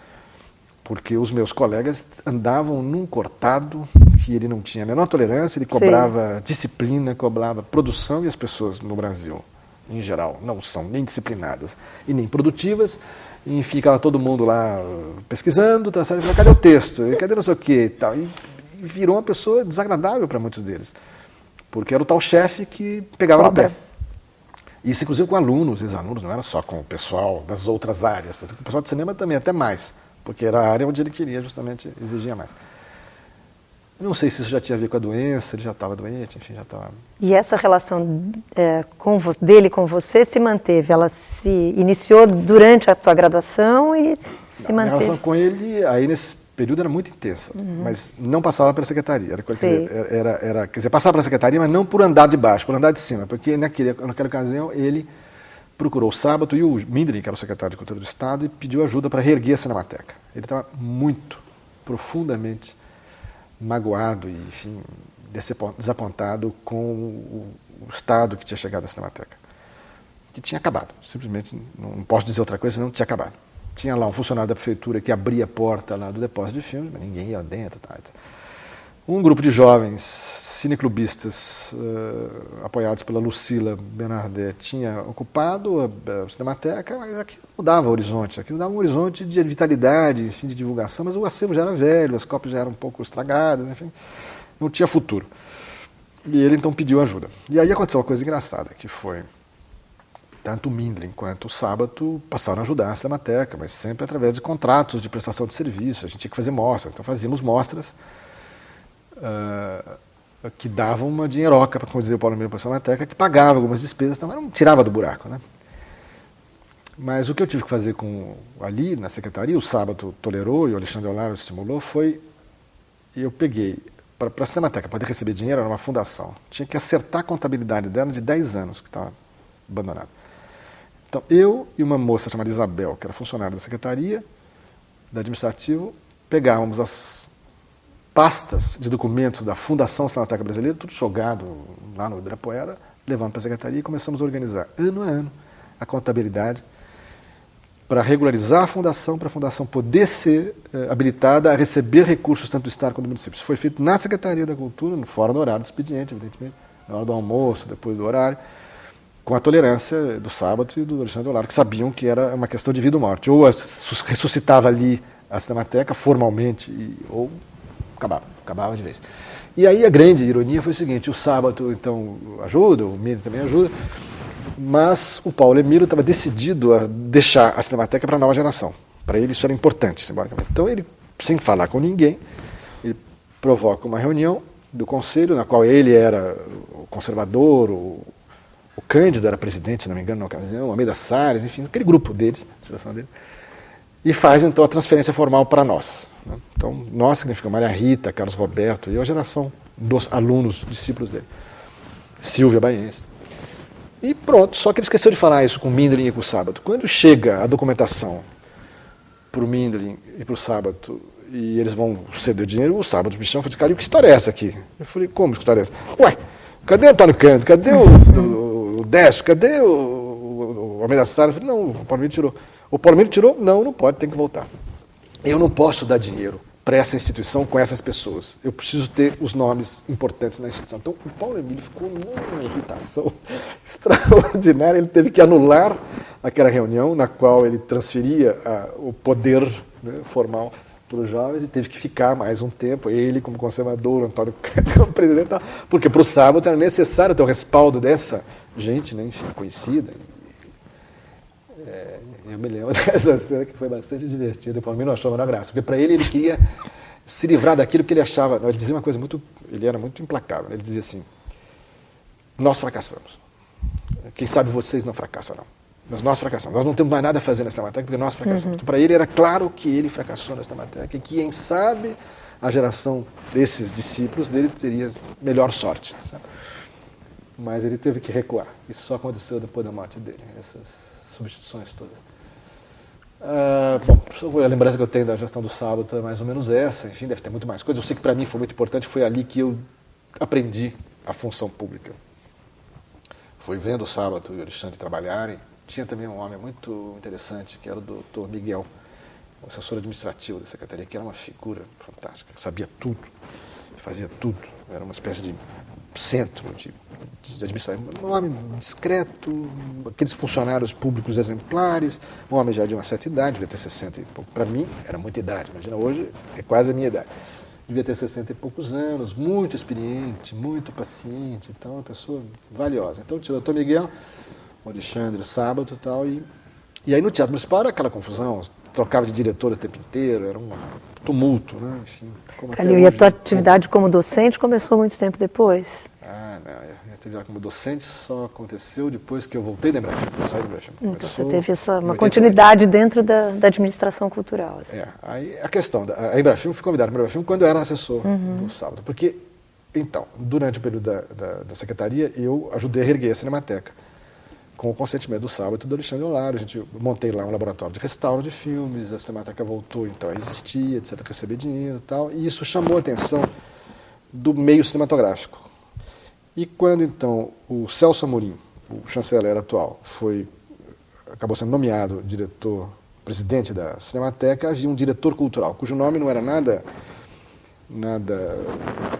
Porque os meus colegas andavam num cortado que ele não tinha a menor tolerância, ele cobrava disciplina, cobrava produção, e as pessoas no Brasil, em geral, não são nem disciplinadas e nem produtivas, e ficava todo mundo lá pesquisando, falava, cadê o texto, cadê não sei o quê, e tal. E virou uma pessoa desagradável para muitos deles, porque era o tal chefe que pegava no pé. Isso inclusive com alunos, ex-alunos, não era só com o pessoal das outras áreas, o pessoal de cinema também, até mais. Porque era a área onde ele queria, justamente, exigia mais. Não sei se isso já tinha a ver com a doença, ele já estava doente, enfim, já estava... E essa relação dele com você se manteve? Ela se iniciou durante a tua graduação e se manteve? A relação com ele, aí nesse período, era muito intensa, mas não passava pela secretaria. Quer dizer, passava pela secretaria, mas não por andar de baixo, por andar de cima, porque naquela ocasião ele procurou o Sábato e o Mindlin, que era o secretário de Cultura do Estado, e pediu ajuda para reerguer a Cinemateca. Ele estava muito, profundamente magoado e, enfim, desapontado com o estado que tinha chegado à Cinemateca. Que tinha acabado, simplesmente, não posso dizer outra coisa, senão tinha acabado. Tinha lá um funcionário da prefeitura que abria a porta lá do depósito de filmes, mas ninguém ia dentro. Tá. Um grupo de jovens cineclubistas, apoiados pela Lucila Bernardet, tinha ocupado a Cinemateca, mas aquilo não dava horizonte, aquilo dava um horizonte de vitalidade, enfim, de divulgação, mas o acervo já era velho, as cópias já eram um pouco estragadas, enfim, não tinha futuro. E ele então pediu ajuda. E aí aconteceu uma coisa engraçada, que foi, tanto o Mindlin quanto o Sábato passaram a ajudar a Cinemateca, mas sempre através de contratos de prestação de serviço, a gente tinha que fazer mostras, então fazíamos mostras, que davam uma dinheiroca, como dizia o Paulo Emílio para a Cinemateca, que pagava algumas despesas, então não tirava do buraco, né? Mas o que eu tive que fazer ali na secretaria, o Sábato tolerou e o Alexandre Olaro estimulou, foi, eu peguei, para a Cinemateca poder receber dinheiro, era uma fundação, tinha que acertar a contabilidade dela de 10 anos, que estava abandonada. Então, eu e uma moça chamada Isabel, que era funcionária da secretaria, da administrativo, pegávamos as pastas de documentos da Fundação Cinemateca Brasileira, tudo jogado lá no Ibirapuera, levando para a secretaria e começamos a organizar, ano a ano, a contabilidade para regularizar a fundação, para a fundação poder ser habilitada a receber recursos tanto do Estado quanto do município. Isso foi feito na Secretaria da Cultura, fora do horário do expediente, evidentemente, na hora do almoço, depois do horário, com a tolerância do Sábato e do Alexandre Olaro, que sabiam que era uma questão de vida ou morte. Ou ressuscitava ali a Cinemateca formalmente, ou acabava de vez. E aí a grande ironia foi o seguinte, o Sábato então ajuda, o Mindlin também ajuda, mas o Paulo Emílio estava decidido a deixar a Cinemateca para a nova geração. Para ele isso era importante, simbolicamente. Então ele, sem falar com ninguém, ele provoca uma reunião do conselho, na qual ele era o conservador, o Cândido era presidente, se não me engano, na ocasião, o Almeida Salles, enfim, aquele grupo deles, a geração dele, e faz então a transferência formal para nós. Né? Então, nós significa Maria Rita, Carlos Roberto e a geração dos alunos, discípulos dele. Silvia Baense. E pronto, só que ele esqueceu de falar isso com o Mindlin e com o Sábato. Quando chega a documentação para o Mindlin e para o Sábato, e eles vão ceder o dinheiro, o Sábato me chama e fala, cara, que história é essa aqui? Eu falei, como que história é essa? Ué, cadê o Antônio Cândido? Cadê o Décio? Cadê o Almeida Salles? Eu falei, não, o Paulo Emílio tirou. O Paulo Emílio tirou? Não pode, tem que voltar. Eu não posso dar dinheiro para essa instituição com essas pessoas. Eu preciso ter os nomes importantes na instituição. Então, o Paulo Emílio ficou numa irritação extraordinária. Ele teve que anular aquela reunião na qual ele transferia o poder, né, formal para os jovens e teve que ficar mais um tempo. Ele, como conservador, o Antônio Cândido como presidente, porque para o Sábato era necessário ter o respaldo dessa gente, né, enfim, conhecida. Eu me lembro dessa cena que foi bastante divertida. O Paulo Emílio não achou a menor graça, porque para ele queria se livrar daquilo que ele achava. Ele dizia uma coisa muito. Ele era muito implacável. Ele dizia assim: nós fracassamos. quem sabe vocês não fracassam, não. Mas nós fracassamos. Nós não temos mais nada a fazer na Cinemateca porque nós fracassamos. Então, para ele era claro que ele fracassou na Cinemateca e que, quem sabe, a geração desses discípulos dele teria melhor sorte. Sabe? Mas ele teve que recuar. Isso só aconteceu depois da morte dele, essas substituições todas. Bom, a lembrança que eu tenho da gestão do sábado é mais ou menos essa. Enfim, deve ter muito mais coisas. Eu sei que para mim foi muito importante, foi ali que eu aprendi a função pública. Foi vendo o Sábato e o Alexandre trabalharem. Tinha também um homem muito interessante, que era o doutor Miguel, o assessor administrativo da Secretaria, que era uma figura fantástica, sabia tudo, fazia tudo. Era uma espécie de centro de administração. Um homem discreto, aqueles funcionários públicos exemplares, um homem já de uma certa idade, devia ter 60 e pouco. Para mim, era muita idade. Imagina, hoje é quase a minha idade. Devia ter 60 e poucos anos, muito experiente, muito paciente, então uma pessoa valiosa. Então tinha o doutor Miguel, o Alexandre, Sábado e tal, e aí no Teatro Municipal era aquela confusão, trocava de diretor o tempo inteiro, era um tumulto, né? Enfim, Calil, e a tua atividade como docente começou muito tempo depois? Não, a minha atividade como docente só aconteceu depois que eu voltei da Embrafilme, eu saí da Embrafilme. Então você teve uma continuidade dentro da administração cultural. Assim. Aí a questão, a Embrafilme, fui convidado para a Embrafilme quando eu era assessor do Sábado, porque, então, durante o período da secretaria, eu ajudei a reerguer a Cinemateca, com o consentimento do Sábado e do Alexandre Olário. Montei lá um laboratório de restauro de filmes, a Cinemateca voltou então a existir, etc., a receber dinheiro e tal, e isso chamou a atenção do meio cinematográfico. E quando, então, o Celso Amorim, o chanceler atual, acabou sendo nomeado presidente da Cinemateca, havia um diretor cultural, cujo nome não era nada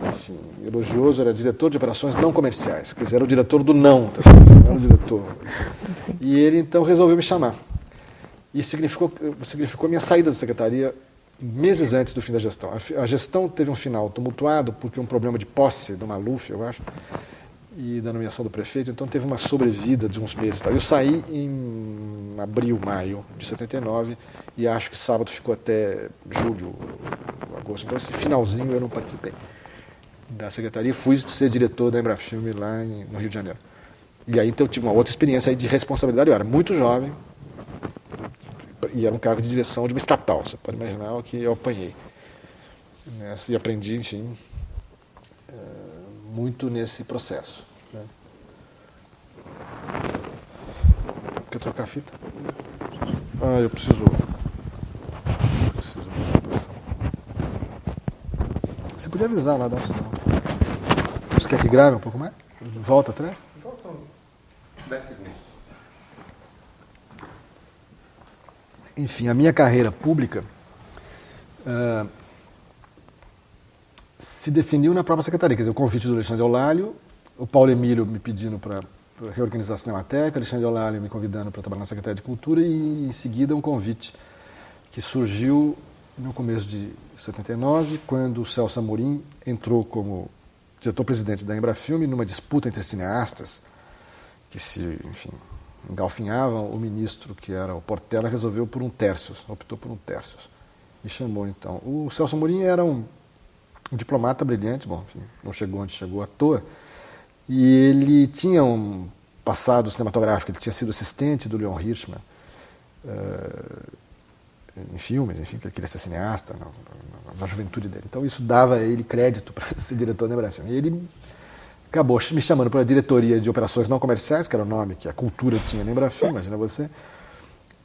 enfim, elogioso, era diretor de operações não comerciais, quer dizer, era o diretor do não, não era o diretor. Sim. E ele, então, resolveu me chamar. E significou a minha saída da secretaria meses antes do fim da gestão. A gestão teve um final tumultuado porque um problema de posse do Maluf, eu acho, e da nomeação do prefeito, então teve uma sobrevida de uns meses. Eu saí em abril, maio de 79 e acho que Sábado ficou até julho, agosto. Então esse finalzinho eu não participei da secretaria e fui ser diretor da Embrafilme lá no Rio de Janeiro. E aí então eu tive uma outra experiência aí de responsabilidade. Eu era muito jovem, e era um cargo de direção de uma estatal, você pode imaginar o que eu apanhei. E aprendi, enfim, muito nesse processo. Né? Quer trocar a fita? Eu preciso Você podia avisar lá, dar um sinal. Você quer que grave um pouco mais? Volta atrás? Volta 10 segundos. Enfim, a minha carreira pública se definiu na própria secretaria. Quer dizer, o convite do Alexandre Olário, o Paulo Emílio me pedindo para reorganizar a Cinemateca, o Alexandre Olário me convidando para trabalhar na Secretaria de Cultura e, em seguida, um convite que surgiu no começo de 79, quando o Celso Amorim entrou como diretor-presidente da Embrafilme numa disputa entre cineastas que se, enfim, engalfinhavam. O ministro, que era o Portela, resolveu por um terços, optou por um terços. E chamou, então. O Celso Amorim era um diplomata brilhante, bom, enfim, não chegou onde chegou à toa, e ele tinha um passado cinematográfico, ele tinha sido assistente do Leon Hirschman em filmes, enfim, que ele queria ser cineasta na juventude dele. Então isso dava a ele crédito para ser diretor da Embrafilme. E ele acabou me chamando para a diretoria de operações não comerciais, que era o nome que a cultura tinha na Embrafilme, imagina você.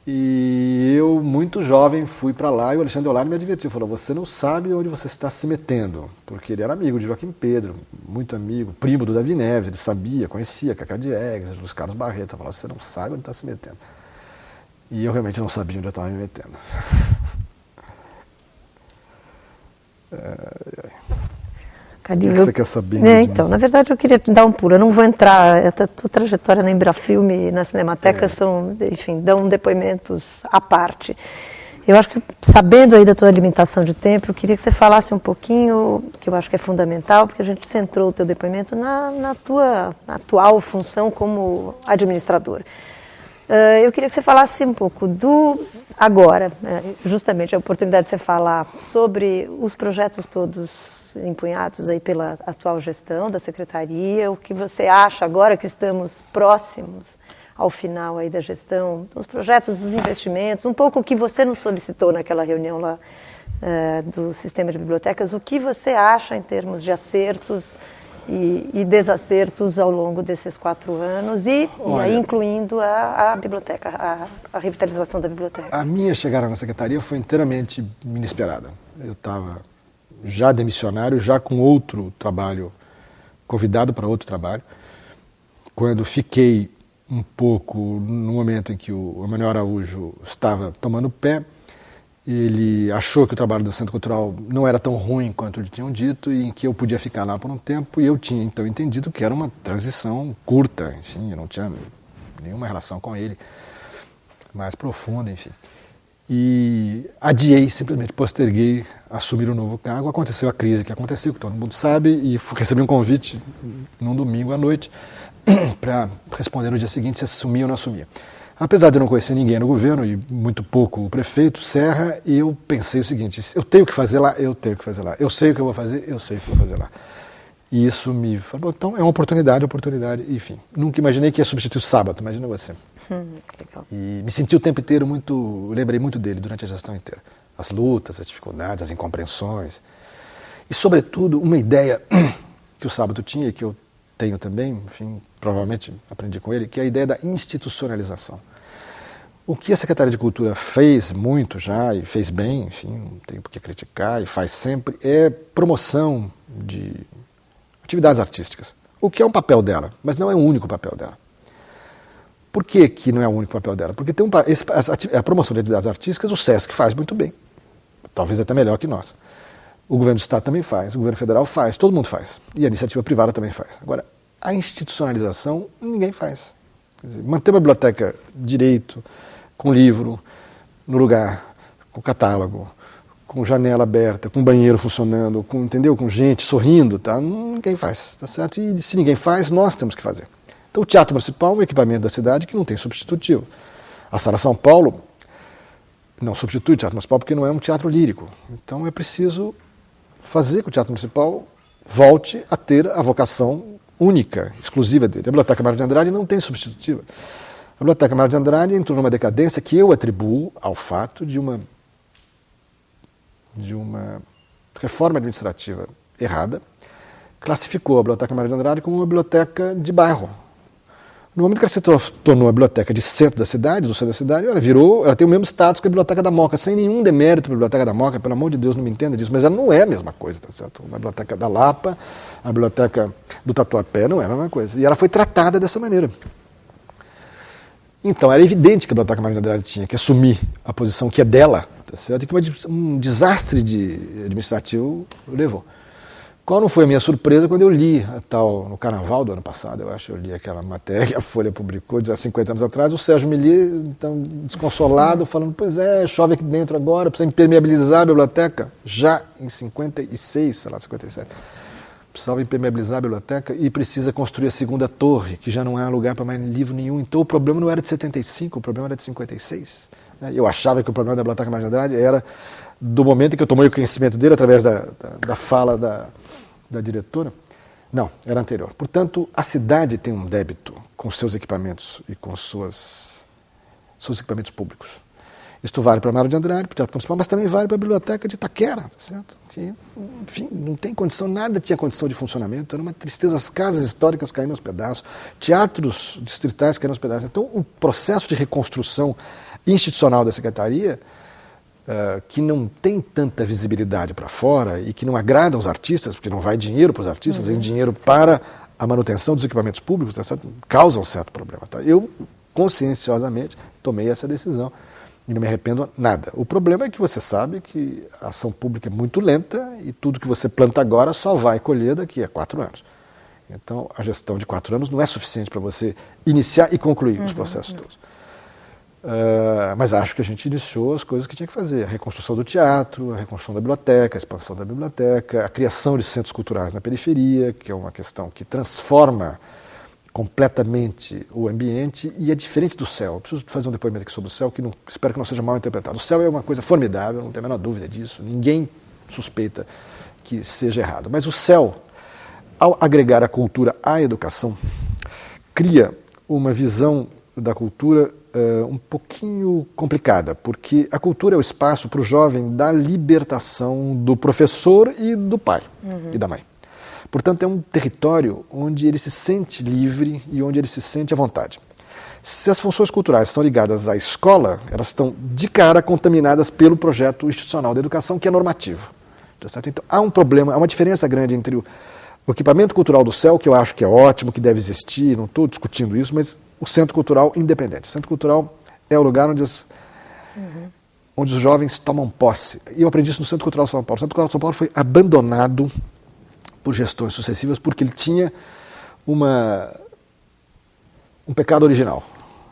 E eu, muito jovem, fui para lá e o Alexandre Olário me advertiu, falou: você não sabe onde você está se metendo, porque ele era amigo de Joaquim Pedro, muito amigo, primo do Davi Neves, ele sabia, conhecia Cacá Diegues, Luiz Carlos Barreto, falou: você não sabe onde está se metendo. E eu realmente não sabia onde eu estava me metendo. Calil, o que você quer saber? Então, na verdade, eu queria te dar um pulo. Eu não vou entrar, a tua trajetória na Embrafilme e na Cinemateca são, enfim, dão depoimentos à parte. Eu acho que, sabendo aí da tua limitação de tempo, eu queria que você falasse um pouquinho, que eu acho que é fundamental, porque a gente centrou o teu depoimento na tua atual função como administrador. Eu queria que você falasse um pouco do agora, justamente a oportunidade de você falar sobre os projetos todos projetos empunhados aí pela atual gestão da Secretaria, o que você acha agora que estamos próximos ao final aí da gestão, dos projetos, dos investimentos, um pouco o que você nos solicitou naquela reunião lá do sistema de bibliotecas, o que você acha em termos de acertos e desacertos ao longo desses 4 anos e aí incluindo a biblioteca, a revitalização da biblioteca. A minha chegada na secretaria foi inteiramente inesperada. Eu estava já demissionário, já com outro trabalho, convidado para outro trabalho. Quando fiquei um pouco no momento em que o Emanuel Araújo estava tomando pé, ele achou que o trabalho do Centro Cultural não era tão ruim quanto lhe tinham dito e em que eu podia ficar lá por um tempo, e eu tinha então entendido que era uma transição curta, enfim, eu não tinha nenhuma relação com ele mais profunda, enfim. E adiei, simplesmente posterguei assumir o novo cargo. Aconteceu a crise que aconteceu, que todo mundo sabe, e recebi um convite num domingo à noite para responder no dia seguinte se assumia ou não assumia. Apesar de eu não conhecer ninguém no governo e muito pouco o prefeito Serra, eu pensei o seguinte: eu tenho que fazer lá, eu tenho que fazer lá. Eu sei o que eu vou fazer, eu sei o que eu vou fazer lá. E isso me falou, então é uma oportunidade, enfim. Nunca imaginei que ia substituir o sábado, imagina você. Legal. E me senti o tempo inteiro lembrei muito dele durante a gestão inteira. As lutas, as dificuldades, as incompreensões. E, sobretudo, uma ideia que o sábado tinha e que eu tenho também, enfim, provavelmente aprendi com ele, que é a ideia da institucionalização. O que a Secretaria de Cultura fez muito já, e fez bem, enfim, não tem por que criticar, e faz sempre, é promoção de atividades artísticas. O que é um papel dela, mas não é o único papel dela. Por que não é o único papel dela? Porque tem a promoção de atividades artísticas, o SESC faz muito bem, talvez até melhor que nós. O governo do Estado também faz, o governo federal faz, todo mundo faz. E a iniciativa privada também faz. Agora, a institucionalização, ninguém faz. Quer dizer, manter uma biblioteca direito, com livro, no lugar, com catálogo, com janela aberta, com banheiro funcionando, entendeu? Com gente sorrindo, tá? Ninguém faz, tá certo? E se ninguém faz, nós temos que fazer. Então, o Teatro Municipal é um equipamento da cidade que não tem substitutivo. A Sala São Paulo não substitui o Teatro Municipal porque não é um teatro lírico. Então, é preciso fazer que o Teatro Municipal volte a ter a vocação única, exclusiva dele. A Biblioteca Mário de Andrade não tem substitutiva. A Biblioteca Mário de Andrade entrou numa decadência que eu atribuo ao fato de uma reforma administrativa errada, classificou a Biblioteca Mário de Andrade como uma biblioteca de bairro. No momento que ela se tornou a biblioteca de centro da cidade, do centro da cidade, ela tem o mesmo status que a Biblioteca da Moca, sem nenhum demérito para a Biblioteca da Moca, pelo amor de Deus, não me entenda disso, mas ela não é a mesma coisa, tá certo? A Biblioteca da Lapa, a Biblioteca do Tatuapé não é a mesma coisa. E ela foi tratada dessa maneira. Então, era evidente que a Biblioteca Mário de Andrade tinha que assumir a posição que é dela, tá certo? E que um desastre administrativo levou. Qual não foi a minha surpresa quando eu li no Carnaval do ano passado, eu acho, eu li aquela matéria que a Folha publicou há 50 anos atrás, o Sérgio Millier, então, desconsolado, falando, pois é, chove aqui dentro agora, precisa impermeabilizar a biblioteca, já em 56, sei lá, 57. Precisava impermeabilizar a biblioteca e precisa construir a segunda torre, que já não há lugar para mais livro nenhum. Então o problema não era de 75, o problema era de 56. Eu achava que o problema da Biblioteca Mário de Andrade era do momento em que eu tomei o conhecimento dele através da fala da diretora. Não, era anterior. Portanto, a cidade tem um débito com seus equipamentos e com seus equipamentos públicos. Isto vale para Mário de Andrade, para o Teatro Municipal, mas também vale para a Biblioteca de Itaquera, tá certo? Que, enfim, não tem condição, nada tinha condição de funcionamento, era uma tristeza, as casas históricas caíram aos pedaços, teatros distritais caíram aos pedaços. Então, o processo de reconstrução institucional da Secretaria, que não tem tanta visibilidade para fora e que não agrada aos artistas, porque não vai dinheiro para os artistas, vem dinheiro para a manutenção dos equipamentos públicos, tá certo? Causa um certo problema. Tá? Eu, conscienciosamente, tomei essa decisão. E não me arrependo nada. O problema é que você sabe que a ação pública é muito lenta e tudo que você planta agora só vai colher daqui a 4 anos. Então, a gestão de 4 anos não é suficiente para você iniciar e concluir os processos todos. Mas acho que a gente iniciou as coisas que tinha que fazer. A reconstrução do teatro, a reconstrução da biblioteca, a expansão da biblioteca, a criação de centros culturais na periferia, que é uma questão que transforma completamente o ambiente e é diferente do céu. Eu preciso fazer um depoimento aqui sobre o céu que espero que não seja mal interpretado. O céu é uma coisa formidável, não tenho a menor dúvida disso. Ninguém suspeita que seja errado. Mas o CEL, ao agregar a cultura à educação, cria uma visão da cultura um pouquinho complicada, porque a cultura é o espaço para o jovem da libertação do professor e do pai e da mãe. Portanto, é um território onde ele se sente livre e onde ele se sente à vontade. Se as funções culturais são ligadas à escola, elas estão de cara contaminadas pelo projeto institucional da educação, que é normativo. Tá certo? Então, há um problema, há uma diferença grande entre o equipamento cultural do CEL, que eu acho que é ótimo, que deve existir, não estou discutindo isso, mas o centro cultural independente. O centro cultural é o lugar onde os jovens tomam posse. E eu aprendi isso no Centro Cultural de São Paulo. O Centro Cultural de São Paulo foi abandonado por gestões sucessivas porque ele tinha um pecado original.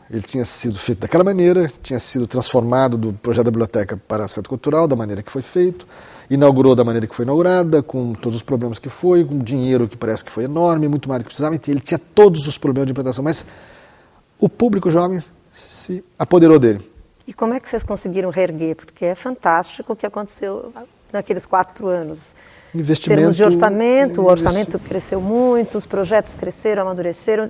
Ele tinha sido feito daquela maneira, tinha sido transformado do projeto da biblioteca para centro cultural, da maneira que foi feito, inaugurou da maneira que foi inaugurada, com todos os problemas que foi, com dinheiro que parece que foi enorme, muito mais do que precisava. Ele tinha todos os problemas de implantação, mas o público jovem se apoderou dele. E como é que vocês conseguiram reerguer? Porque é fantástico o que aconteceu naqueles 4 anos. Em termos de orçamento, o orçamento cresceu muito, os projetos cresceram, amadureceram.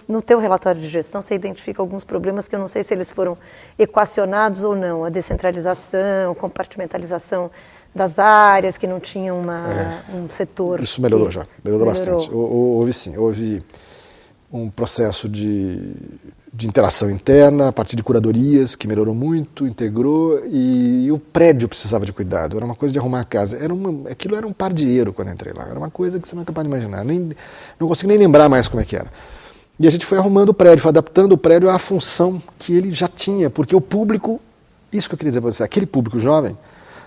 No teu relatório de gestão, você identifica alguns problemas que eu não sei se eles foram equacionados ou não. A descentralização, compartimentalização das áreas, que não tinham um setor... Isso melhorou já, melhorou bastante. Houve sim, houve um processo de interação interna, a partir de curadorias, que melhorou muito, integrou, e o prédio precisava de cuidado, era uma coisa de arrumar a casa. Aquilo era um pardieiro quando eu entrei lá, era uma coisa que você não é capaz de imaginar, não consigo nem lembrar mais como é que era. E a gente foi arrumando o prédio, foi adaptando o prédio à função que ele já tinha, porque o público, isso que eu queria dizer para você, aquele público jovem,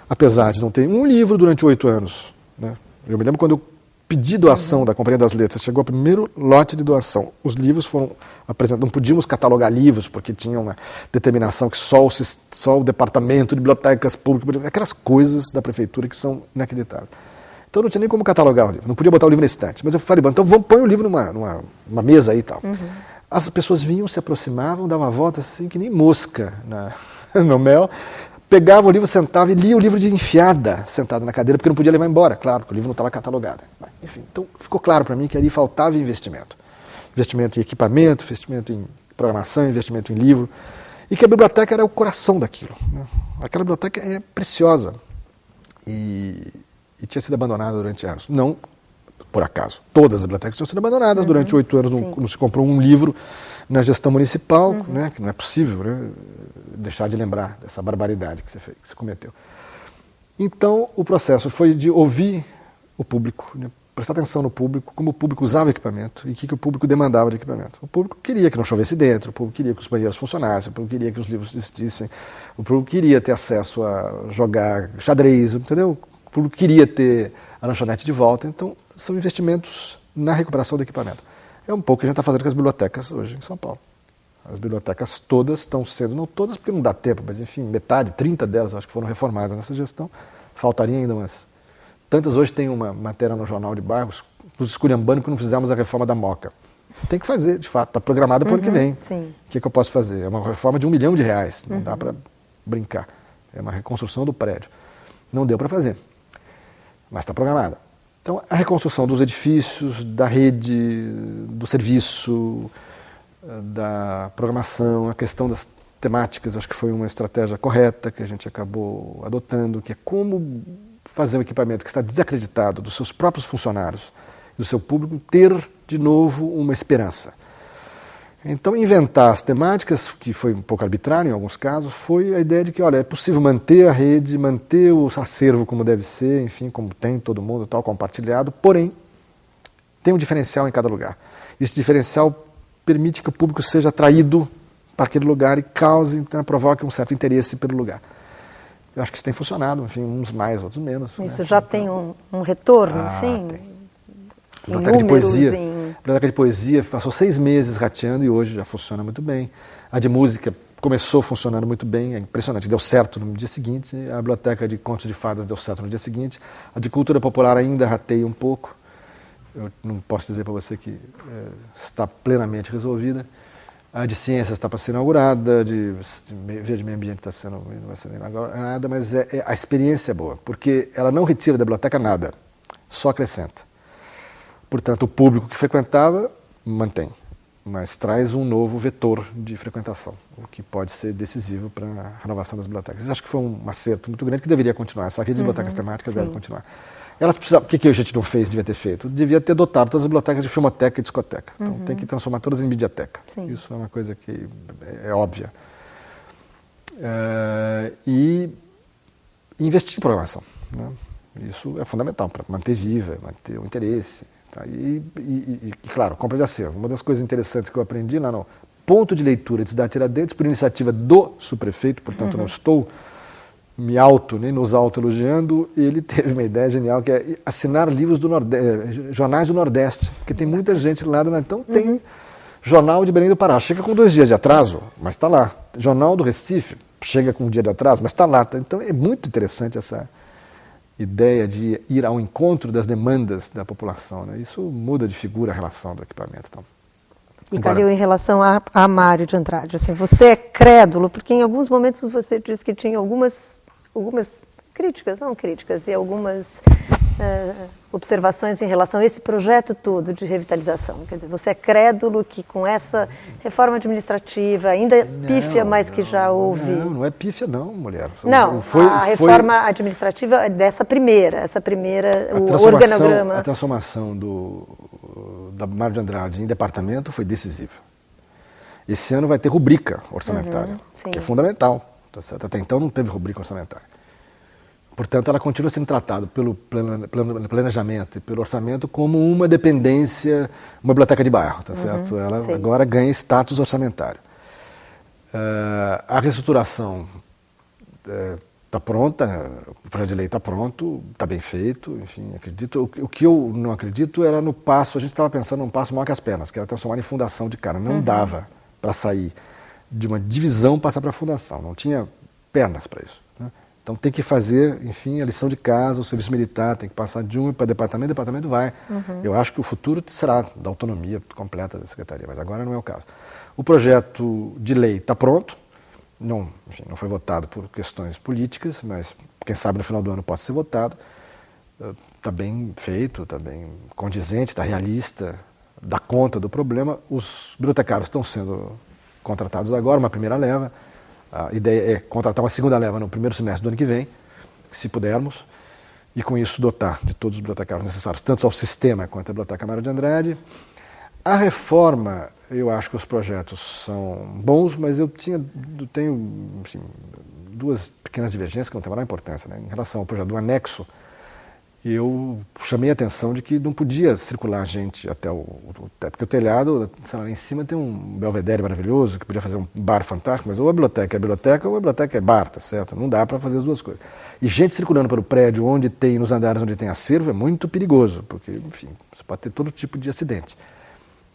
apesar de não ter um livro durante 8 anos, né? Eu me lembro quando eu pedi doação da Companhia das Letras, chegou o primeiro lote de doação. Os livros foram apresentados, não podíamos catalogar livros, porque tinha uma determinação que só o Departamento de Bibliotecas Públicas, aquelas coisas da prefeitura que são inacreditáveis. Então não tinha nem como catalogar o livro, não podia botar o livro na estante. Mas eu falei, bom, então põe o livro numa mesa aí e tal. As pessoas vinham, se aproximavam, davam uma volta assim, que nem mosca no mel, pegava o livro, sentava e lia o livro de enfiada, sentado na cadeira, porque não podia levar embora, claro, porque o livro não estava catalogado. Enfim, então ficou claro para mim que ali faltava investimento. Investimento em equipamento, investimento em programação, investimento em livro, e que a biblioteca era o coração daquilo. Né? Aquela biblioteca é preciosa e tinha sido abandonada durante anos. Não por acaso. Todas as bibliotecas tinham sido abandonadas durante 8 anos, não se comprou um livro na gestão municipal, né, que não é possível, né, deixar de lembrar dessa barbaridade que você cometeu. Então, o processo foi de ouvir o público, né, prestar atenção no público, como o público usava o equipamento e o que o público demandava de equipamento. O público queria que não chovesse dentro, o público queria que os banheiros funcionassem, o público queria que os livros existissem, o público queria ter acesso a jogar xadrez, entendeu? O público queria ter a lanchonete de volta. Então, são investimentos na recuperação do equipamento. É um pouco o que a gente está fazendo com as bibliotecas hoje em São Paulo. As bibliotecas todas estão sendo, não todas porque não dá tempo, mas enfim, metade, 30 delas acho que foram reformadas nessa gestão. Faltaria ainda umas. Tantas hoje tem uma matéria no Jornal de Bairros, nos esculhambando que não fizemos a reforma da Moca. Tem que fazer, de fato, está programada para o ano que vem. Sim. O que eu posso fazer? É uma reforma de R$1 milhão, não dá para brincar. É uma reconstrução do prédio. Não deu para fazer, mas está programada. Então, a reconstrução dos edifícios, da rede, do serviço, da programação, a questão das temáticas, acho que foi uma estratégia correta que a gente acabou adotando, que é como fazer um equipamento que está desacreditado dos seus próprios funcionários, do seu público, ter de novo uma esperança. Então, inventar as temáticas, que foi um pouco arbitrário em alguns casos, foi a ideia de que, olha, é possível manter a rede, manter o acervo como deve ser, enfim, como tem todo mundo, tal, compartilhado, porém, tem um diferencial em cada lugar. Esse diferencial permite que o público seja atraído para aquele lugar e cause, então, provoque um certo interesse pelo lugar. Eu acho que isso tem funcionado, enfim, uns mais, outros menos. Isso né? já tem um retorno, sim? Tem. Em números, A biblioteca de poesia passou 6 meses rateando e hoje já funciona muito bem. A de música começou funcionando muito bem, é impressionante, deu certo no dia seguinte. A biblioteca de contos de fadas deu certo no dia seguinte. A de cultura popular ainda rateia um pouco. Eu não posso dizer para você que está plenamente resolvida, A de ciências está para ser inaugurada, de meio ambiente não vai ser inaugurada, mas a experiência é boa, porque ela não retira da biblioteca nada, só acrescenta. Portanto, o público que frequentava mantém, mas traz um novo vetor de frequentação, o que pode ser decisivo para a renovação das bibliotecas. Eu acho que foi um acerto muito grande que deveria continuar. Essa rede de bibliotecas temáticas deve continuar. Elas precisavam, o que a gente não fez, devia ter feito? Devia ter dotado todas as bibliotecas de filmoteca e discoteca. Então tem que transformar todas em mediateca. Sim. Isso é uma coisa que é óbvia. E investir em programação, né? Isso é fundamental para manter viva, manter o interesse. Tá? E, claro, compra de acervo. Uma das coisas interessantes que eu aprendi lá no ponto de leitura de Cidade Tiradentes, por iniciativa do subprefeito, portanto não estou nem nos auto-elogiando, ele teve uma ideia genial, que é assinar livros do Nordeste, jornais do Nordeste, porque tem muita gente lá, então tem Jornal de Belém do Pará, chega com 2 dias de atraso, mas está lá. Jornal do Recife, chega com 1 dia de atraso, mas está lá. Então é muito interessante essa ideia de ir ao encontro das demandas da população, né? Isso muda de figura a relação do equipamento. Então. E Calil, em relação a Mário de Andrade, assim, você é crédulo, porque em alguns momentos você disse que tinha algumas críticas e algumas observações em relação a esse projeto todo de revitalização. Quer dizer, você é crédulo que com essa reforma administrativa, ainda pífia, mas que já houve... Não é pífia não, mulher. Não, a reforma administrativa dessa primeira, o organograma... A transformação da Mário de Andrade em departamento foi decisiva. Esse ano vai ter rubrica orçamentária, que é fundamental. Tá certo? Até então não teve rubrica orçamentária. Portanto, ela continua sendo tratada pelo planejamento e pelo orçamento como uma dependência, uma biblioteca de bairro, tá certo? Ela agora ganha status orçamentário. A reestruturação está pronta, o projeto de lei está pronto, está bem feito, enfim, acredito. O que eu não acredito era no passo, a gente estava pensando num passo maior que as pernas, que era transformar em fundação de cara. Não dava para sair de uma divisão passar para a fundação, não tinha pernas para isso, né? Então tem que fazer, enfim, a lição de casa, o serviço militar tem que passar de um para o departamento vai. Eu acho que o futuro será da autonomia completa da secretaria, mas agora não é o caso. O projeto de lei está pronto, não foi votado por questões políticas, mas quem sabe no final do ano possa ser votado. Está bem feito, está bem condizente, está realista, dá conta do problema. Os bibliotecários estão sendo contratados agora, uma primeira leva. A ideia é contratar uma segunda leva no primeiro semestre do ano que vem, se pudermos, e com isso dotar de todos os bibliotecários necessários, tanto ao sistema quanto à Biblioteca Mário de Andrade. A reforma, eu acho que os projetos são bons, mas eu tenho assim, 2 pequenas divergências que não têm a menor importância, né? Em relação ao projeto do anexo, eu chamei a atenção de que não podia circular gente até o teto, porque o telhado, sei lá, lá em cima tem um belvedere maravilhoso, que podia fazer um bar fantástico, mas ou a biblioteca é biblioteca ou a biblioteca é bar, tá certo? Não dá para fazer as 2 coisas. E gente circulando pelo prédio nos andares onde tem acervo, é muito perigoso, porque, enfim, você pode ter todo tipo de acidente.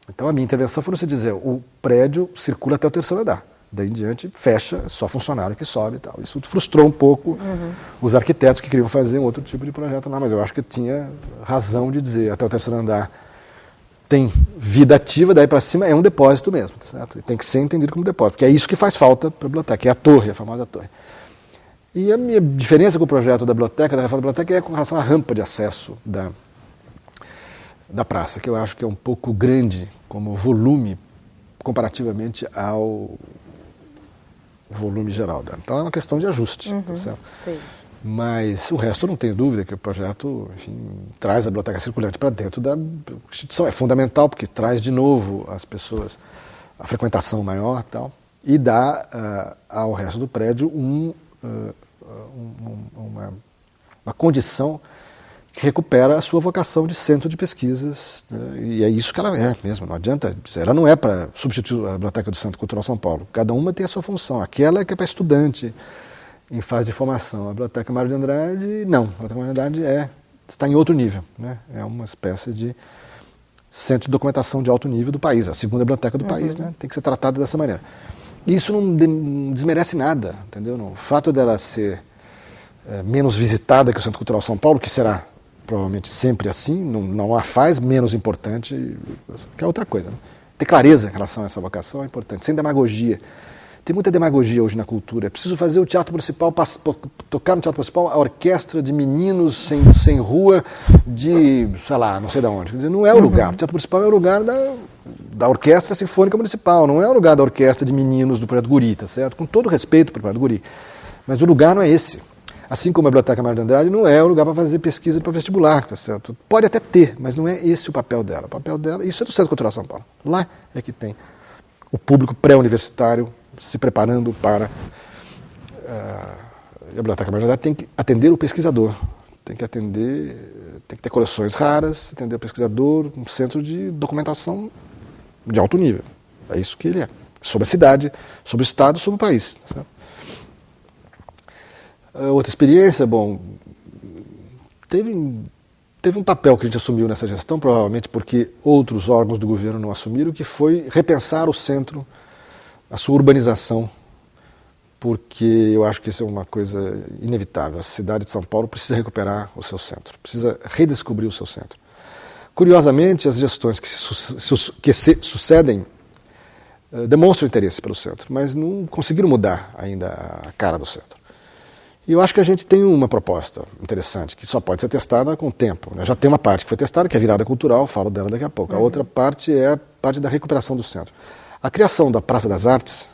Então a minha intervenção foi você dizer, o prédio circula até o 3º andar. Daí em diante, fecha, só funcionário que sobe e tal. Isso frustrou um pouco os arquitetos que queriam fazer um outro tipo de projeto lá, mas eu acho que tinha razão de dizer, até o 3º andar tem vida ativa, daí para cima é um depósito mesmo, tá certo? E tem que ser entendido como depósito, porque é isso que faz falta para a biblioteca, é a torre, a famosa torre. E a minha diferença com o projeto da biblioteca, da reforma da biblioteca, é com relação à rampa de acesso da praça, que eu acho que é um pouco grande como volume comparativamente ao volume geral dela. Então é uma questão de ajuste, tá certo? Sim. Mas o resto eu não tenho dúvida que o projeto, enfim, traz a biblioteca circulante para dentro da instituição. É fundamental porque traz de novo as pessoas a frequentação maior e tal, e dá ao resto do prédio uma condição que recupera a sua vocação de centro de pesquisas, né? E é isso que ela é mesmo, não adianta dizer, ela não é para substituir a Biblioteca do Centro Cultural São Paulo, cada uma tem a sua função, aquela é que é para estudante em fase de formação, a Biblioteca Mário de Andrade, não, a Biblioteca Mário de Andrade está em outro nível, né? É uma espécie de centro de documentação de alto nível do país, a segunda biblioteca do país, né? Tem que ser tratada dessa maneira. E isso não desmerece nada, entendeu? O fato dela ser menos visitada que o Centro Cultural São Paulo, que será provavelmente sempre assim, não a faz menos importante, que é outra coisa, né? ter clareza em relação a essa vocação é importante, sem demagogia. Tem muita demagogia hoje na cultura. É preciso fazer o teatro municipal, tocar no teatro municipal a orquestra de meninos sem rua de, sei lá, não sei de onde. Quer dizer, não é o lugar. O teatro municipal é o lugar da Orquestra Sinfônica Municipal, não é o lugar da orquestra de meninos do Projeto Guri, tá certo? Com todo respeito para o Projeto Guri. Mas o lugar não é esse. Assim como a Biblioteca Mário de Andrade não é o lugar para fazer pesquisa para vestibular, tá certo? Pode até ter, mas não é esse o papel dela. O papel dela, isso é do Centro Cultural São Paulo. Lá é que tem o público pré-universitário se preparando para... a Biblioteca Mário de Andrade tem que atender o pesquisador, tem que ter coleções raras, atender o pesquisador, um centro de documentação de alto nível. É isso que ele é. Sobre a cidade, sobre o estado, sobre o país. Tá certo? Outra experiência, bom, teve um papel que a gente assumiu nessa gestão, provavelmente porque outros órgãos do governo não assumiram, que foi repensar o centro, a sua urbanização, porque eu acho que isso é uma coisa inevitável. A cidade de São Paulo precisa recuperar o seu centro, precisa redescobrir o seu centro. Curiosamente, as gestões que se sucedem demonstram interesse pelo centro, mas não conseguiram mudar ainda a cara do centro. E eu acho que a gente tem uma proposta interessante, que só pode ser testada com o tempo. Né? Já tem uma parte que foi testada, que é a virada cultural, falo dela daqui a pouco. A outra parte é a parte da recuperação do centro. A criação da Praça das Artes,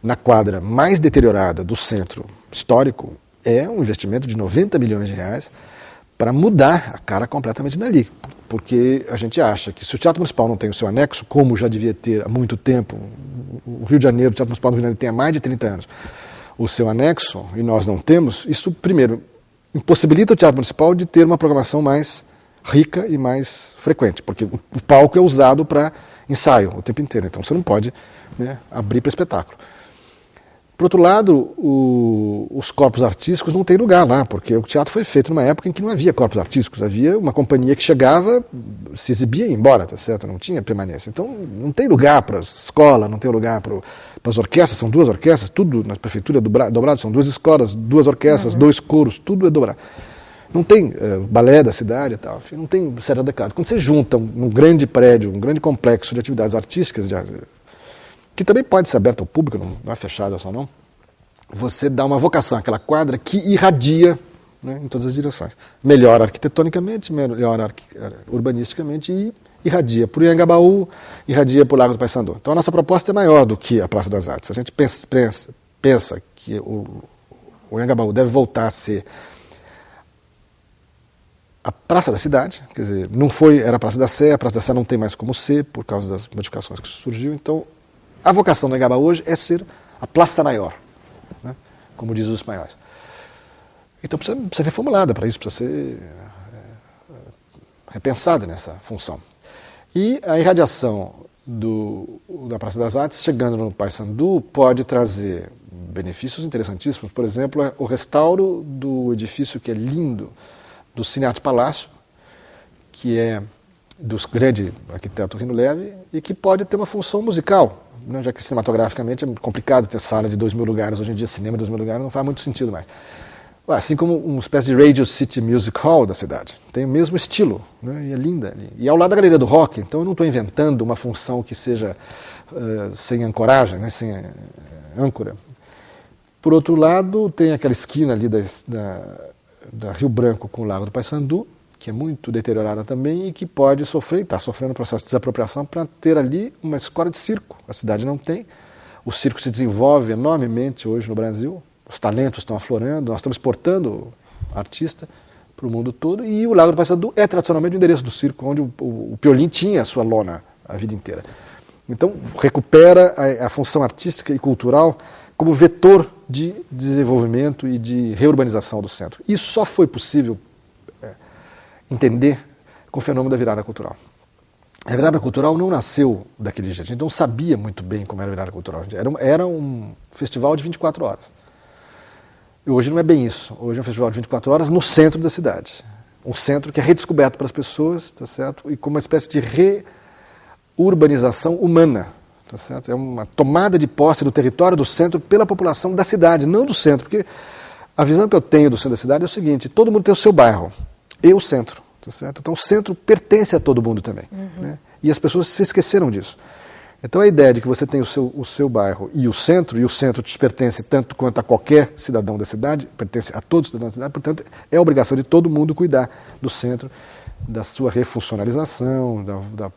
na quadra mais deteriorada do centro histórico, é um investimento de 90 milhões de reais para mudar a cara completamente dali. Porque a gente acha que se o Teatro Municipal não tem o seu anexo, como já devia ter há muito tempo, o Rio de Janeiro, o Teatro Municipal do Rio de Janeiro tem há mais de 30 anos, o seu anexo, e nós não temos, isso, primeiro, impossibilita o Teatro Municipal de ter uma programação mais rica e mais frequente, porque o palco é usado para ensaio o tempo inteiro, então você não pode, né, abrir para espetáculo. Por outro lado, os corpos artísticos não têm lugar lá, porque o teatro foi feito numa época em que não havia corpos artísticos, havia uma companhia que chegava, se exibia e ia embora, tá certo? Não tinha permanência. Então não tem lugar para a escola, não tem lugar para as orquestras, são 2 orquestras, tudo na prefeitura dobrado, são 2 escolas, 2 orquestras, 2 coros, tudo é dobrado. Não tem balé da cidade e tal, enfim, não tem certo adequado. Quando você junta um grande prédio, um grande complexo de atividades artísticas, que também pode ser aberto ao público, não é fechado só não, você dá uma vocação àquela quadra que irradia, né, em todas as direções. Melhora arquitetonicamente, melhora urbanisticamente e irradia para o Anhangabaú, irradia para o Lago do Paissandu. Então a nossa proposta é maior do que a Praça das Artes. A gente pensa que o Anhangabaú deve voltar a ser a Praça da Cidade, quer dizer, era a Praça da Sé não tem mais como ser, por causa das modificações que surgiu, então a vocação do Anhangabaú hoje é ser a Praça Maior, né? Como dizem os espanhóis. Então precisa ser reformulada para isso, precisa ser repensada nessa função. E a irradiação da Praça das Artes, chegando no Paissandu, pode trazer benefícios interessantíssimos. Por exemplo, o restauro do edifício que é lindo, do Cine Arte Palácio, que é do grande arquiteto Rino Leve, e que pode ter uma função musical, né, já que cinematograficamente é complicado ter sala de 2.000 lugares, hoje em dia cinema de 2.000 lugares não faz muito sentido mais. Assim como uma espécie de Radio City Music Hall da cidade, tem o mesmo estilo, né, e é linda ali. E ao lado da Galeria do Rock, então eu não estou inventando uma função que seja sem ancoragem, né, sem âncora. Por outro lado, tem aquela esquina ali da Rio Branco com o Lago do Paissandu, que é muito deteriorada também e que pode está sofrendo um processo de desapropriação para ter ali uma escola de circo. A cidade não tem. O circo se desenvolve enormemente hoje no Brasil. Os talentos estão aflorando, nós estamos exportando artista para o mundo todo. E o Lago do Paissandu é tradicionalmente o endereço do circo, onde o Piolim tinha a sua lona a vida inteira. Então, recupera a função artística e cultural como vetor de desenvolvimento e de reurbanização do centro. Isso só foi possível entender com o fenômeno da virada cultural. A virada cultural não nasceu daquele jeito, a gente não sabia muito bem como era a virada cultural. Era um festival de 24 horas. E hoje não é bem isso. Hoje é um festival de 24 horas no centro da cidade. Um centro que é redescoberto para as pessoas, tá certo? E com uma espécie de reurbanização humana. Tá certo? É uma tomada de posse do território do centro pela população da cidade, não do centro. Porque a visão que eu tenho do centro da cidade é o seguinte: todo mundo tem o seu bairro. E o centro, tá certo? Então o centro pertence a todo mundo também. Né? E as pessoas se esqueceram disso. Então a ideia de que você tem o seu bairro e o centro te pertence tanto quanto a qualquer cidadão da cidade, pertence a todos os cidadãos da cidade, portanto é a obrigação de todo mundo cuidar do centro, da sua refuncionalização, da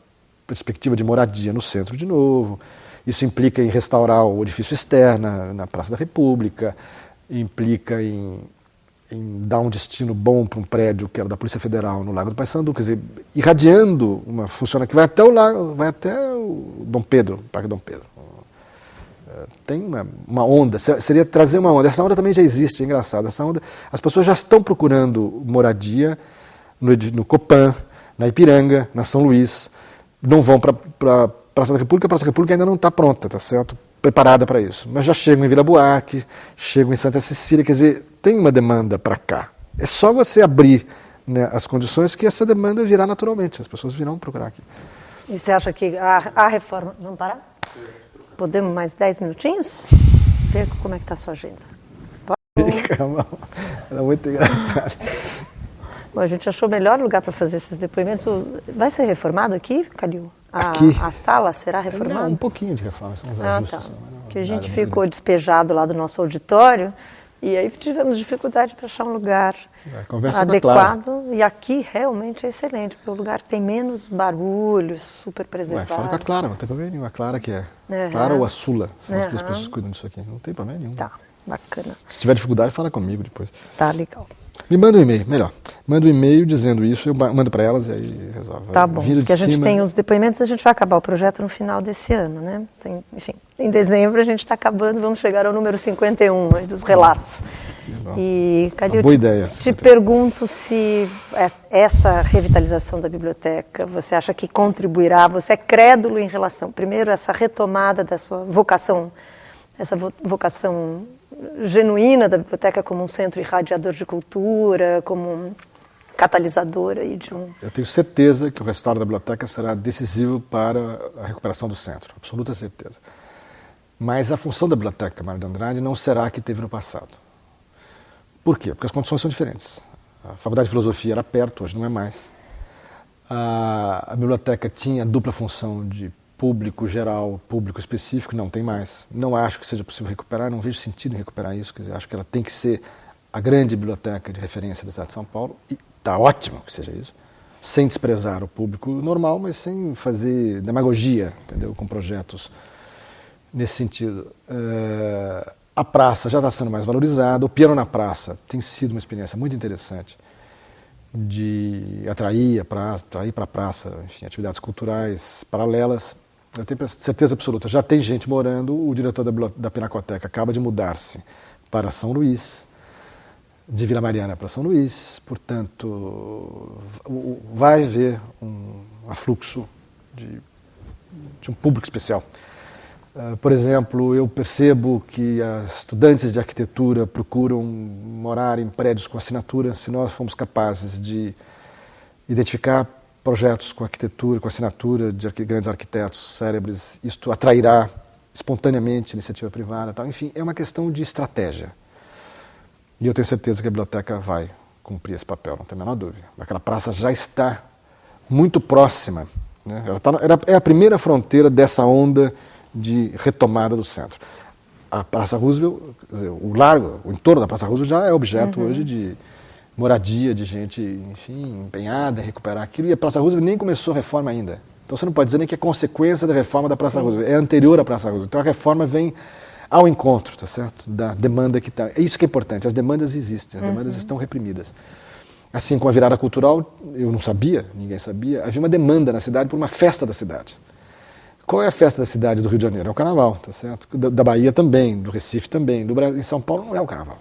perspectiva de moradia no centro de novo. Isso implica em restaurar o edifício externo na Praça da República, implica em dar um destino bom para um prédio que era da Polícia Federal no Largo do Paissandu, quer dizer, irradiando uma função que vai até o Largo, vai até o Dom Pedro, o Parque Dom Pedro. Tem uma onda, seria trazer uma onda. Essa onda também já existe, é engraçado. Essa onda, as pessoas já estão procurando moradia no Copan, na Ipiranga, na São Luís, não vão para a Praça da República, a Praça da República ainda não está pronta, tá certo? Preparada para isso. Mas já chegam em Vila Buarque, chegam em Santa Cecília, quer dizer, tem uma demanda para cá. É só você abrir, né, as condições que essa demanda virá naturalmente, as pessoas virão procurar aqui. E você acha que a reforma... Vamos parar? Podemos mais 10 minutinhos? Ver como é que está a sua agenda. Era muito engraçado. Bom, a gente achou o melhor lugar para fazer esses depoimentos. Vai ser reformado aqui, Calil? Aqui? A sala será reformada? Não, um pouquinho de reforma, são uns ajustes. Tá. Que a gente ficou despejado lá do nosso auditório e aí tivemos dificuldade para achar um lugar adequado. E aqui realmente é excelente, porque o lugar tem menos barulho, super preservado. Fala com a Clara, não tem problema nenhum. A Clara que é. Clara ou a Sula, são as duas pessoas que cuidam disso aqui. Não tem problema nenhum. Tá, bacana. Se tiver dificuldade, fala comigo depois. Tá, legal. Me manda um e-mail, melhor. Manda um e-mail dizendo isso, eu mando para elas e aí resolve. Tá bom, porque a gente tem os depoimentos, a gente vai acabar o projeto no final desse ano, né? Enfim, em dezembro a gente está acabando, vamos chegar ao número 51 aí, dos relatos. E, Calil, boa ideia. Te pergunto se essa revitalização da biblioteca, você acha que contribuirá, você é crédulo em relação, primeiro, essa retomada da sua vocação, essa vocação genuína da biblioteca como um centro irradiador de cultura, como um catalisador aí de um... Eu tenho certeza que o restauro da biblioteca será decisivo para a recuperação do centro, absoluta certeza. Mas a função da biblioteca Mário de Andrade não será a que teve no passado. Por quê? Porque as condições são diferentes. A Faculdade de Filosofia era perto, hoje não é mais. A biblioteca tinha dupla função de público geral, público específico, não tem mais. Não acho que seja possível recuperar, não vejo sentido em recuperar isso, quer dizer, acho que ela tem que ser a grande biblioteca de referência da cidade de São Paulo, e está ótimo que seja isso, sem desprezar o público normal, mas sem fazer demagogia, entendeu, com projetos nesse sentido. A praça já está sendo mais valorizada, o piano na praça tem sido uma experiência muito interessante de atrair para a praça, enfim, atividades culturais paralelas. Eu tenho certeza absoluta, já tem gente morando, o diretor da Pinacoteca acaba de mudar-se para São Luís, de Vila Mariana para São Luís, portanto, vai haver um afluxo de um público especial. Por exemplo, eu percebo que as estudantes de arquitetura procuram morar em prédios com assinatura. Se nós formos capazes de identificar projetos com arquitetura, com assinatura de grandes arquitetos célebres, isto atrairá espontaneamente iniciativa privada, tal. Enfim, é uma questão de estratégia. E eu tenho certeza que a biblioteca vai cumprir esse papel, não tem a menor dúvida. Aquela praça já está muito próxima, né? É a primeira fronteira dessa onda de retomada do centro. A Praça Roosevelt, o largo, o entorno da Praça Roosevelt já é objeto hoje de moradia, de gente, enfim, empenhada em recuperar aquilo, e a Praça Roosevelt nem começou a reforma ainda. Então você não pode dizer nem que é consequência da reforma da Praça Roosevelt, é anterior à Praça Roosevelt. Então a reforma vem ao encontro, tá certo? Da demanda que está. É isso que é importante, as demandas existem, as demandas estão reprimidas. Assim como a virada cultural, eu não sabia, ninguém sabia, havia uma demanda na cidade por uma festa da cidade. Qual é a festa da cidade do Rio de Janeiro? É o Carnaval, tá certo? Da Bahia também, do Recife também, do Brasil, em São Paulo não é o Carnaval.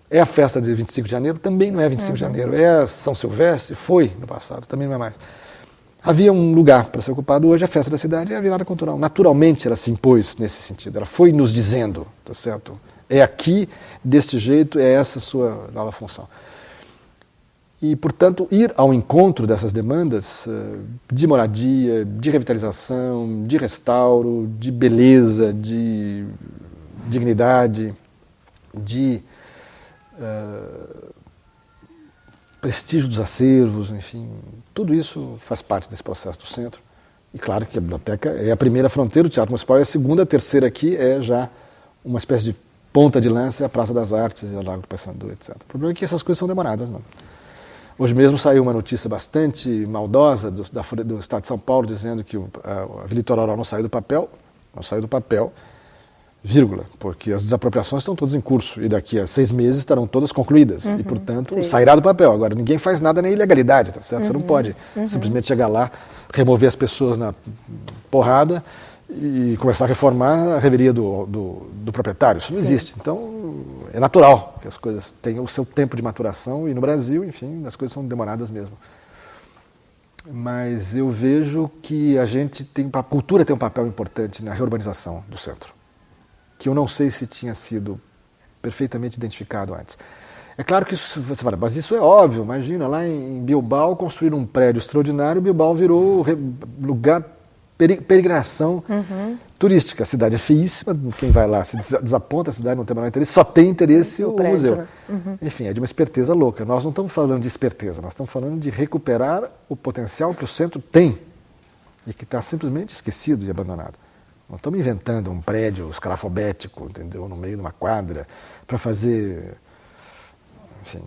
É a festa de 25 de janeiro, também não é 25 de janeiro. É a São Silvestre, foi no passado, também não é mais. Havia um lugar para ser ocupado, hoje a festa da cidade é a virada cultural. Naturalmente ela se impôs nesse sentido, ela foi nos dizendo, tá certo? É aqui, deste jeito, é essa a sua nova função. E, portanto, ir ao encontro dessas demandas de moradia, de revitalização, de restauro, de beleza, de dignidade, de prestígio dos acervos, enfim, tudo isso faz parte desse processo do centro. E claro que a biblioteca é a primeira fronteira, o Teatro Municipal é a segunda, a terceira aqui é já uma espécie de ponta de lança, a Praça das Artes, o Largo do Paissandu, etc. O problema é que essas coisas são demoradas, não. Hoje mesmo saiu uma notícia bastante maldosa do Estado de São Paulo, dizendo que a Vila Litoral não saiu do papel, vírgula, porque as desapropriações estão todas em curso e daqui a 6 meses estarão todas concluídas e, portanto, sairá do papel. Agora, ninguém faz nada na ilegalidade, tá certo? Você não pode simplesmente chegar lá, remover as pessoas na porrada e começar a reformar a reveria do proprietário. Isso não existe. Então, é natural que as coisas tenham o seu tempo de maturação e no Brasil, enfim, as coisas são demoradas mesmo. Mas eu vejo que a cultura tem um papel importante na reurbanização do centro, que eu não sei se tinha sido perfeitamente identificado antes. É claro que isso, você fala, mas isso é óbvio, imagina, lá em Bilbao construíram um prédio extraordinário, Bilbao virou lugar, peregrinação turística. A cidade é feíssima, quem vai lá se desaponta, a cidade não tem menor interesse, só tem interesse o museu. Né? Enfim, é de uma esperteza louca. Nós não estamos falando de esperteza, nós estamos falando de recuperar o potencial que o centro tem e que está simplesmente esquecido e abandonado. Não estamos inventando um prédio escalafobético, entendeu, no meio de uma quadra, para fazer, enfim,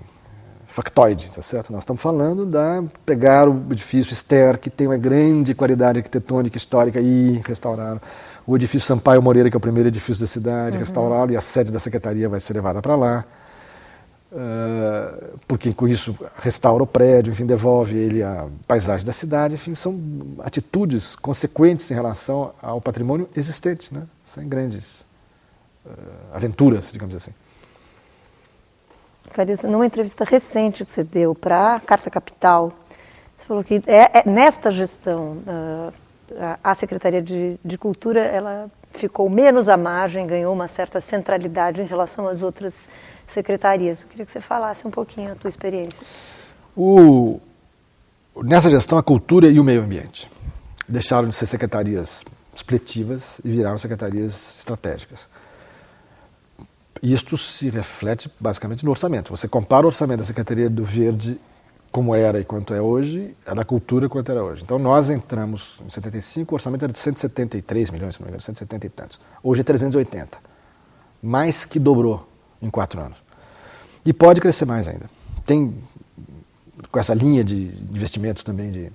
factoide, tá certo? Nós estamos falando de pegar o edifício Ster, que tem uma grande qualidade arquitetônica, histórica, e restaurá-lo. O edifício Sampaio Moreira, que é o primeiro edifício da cidade, restaurá-lo, e a sede da secretaria vai ser levada para lá. Porque com isso restaura o prédio, enfim, devolve ele à paisagem da cidade, enfim, são atitudes consequentes em relação ao patrimônio existente, né? Sem grandes aventuras, digamos assim. Clarissa, numa entrevista recente que você deu para a Carta Capital, você falou que nesta gestão a Secretaria de Cultura ela ficou menos à margem, ganhou uma certa centralidade em relação às outras secretarias. Eu queria que você falasse um pouquinho a tua experiência. Nessa gestão, a cultura e o meio ambiente deixaram de ser secretarias supletivas e viraram secretarias estratégicas. Isto se reflete basicamente no orçamento. Você compara o orçamento da Secretaria do Verde como era e quanto é hoje, a da cultura quanto era hoje. Então nós entramos em 75, o orçamento era de 173 milhões, se não me engano, 170 e tantos. Hoje é 380. Mais que dobrou em 4 anos. E pode crescer mais ainda. Tem, com essa linha de investimentos também de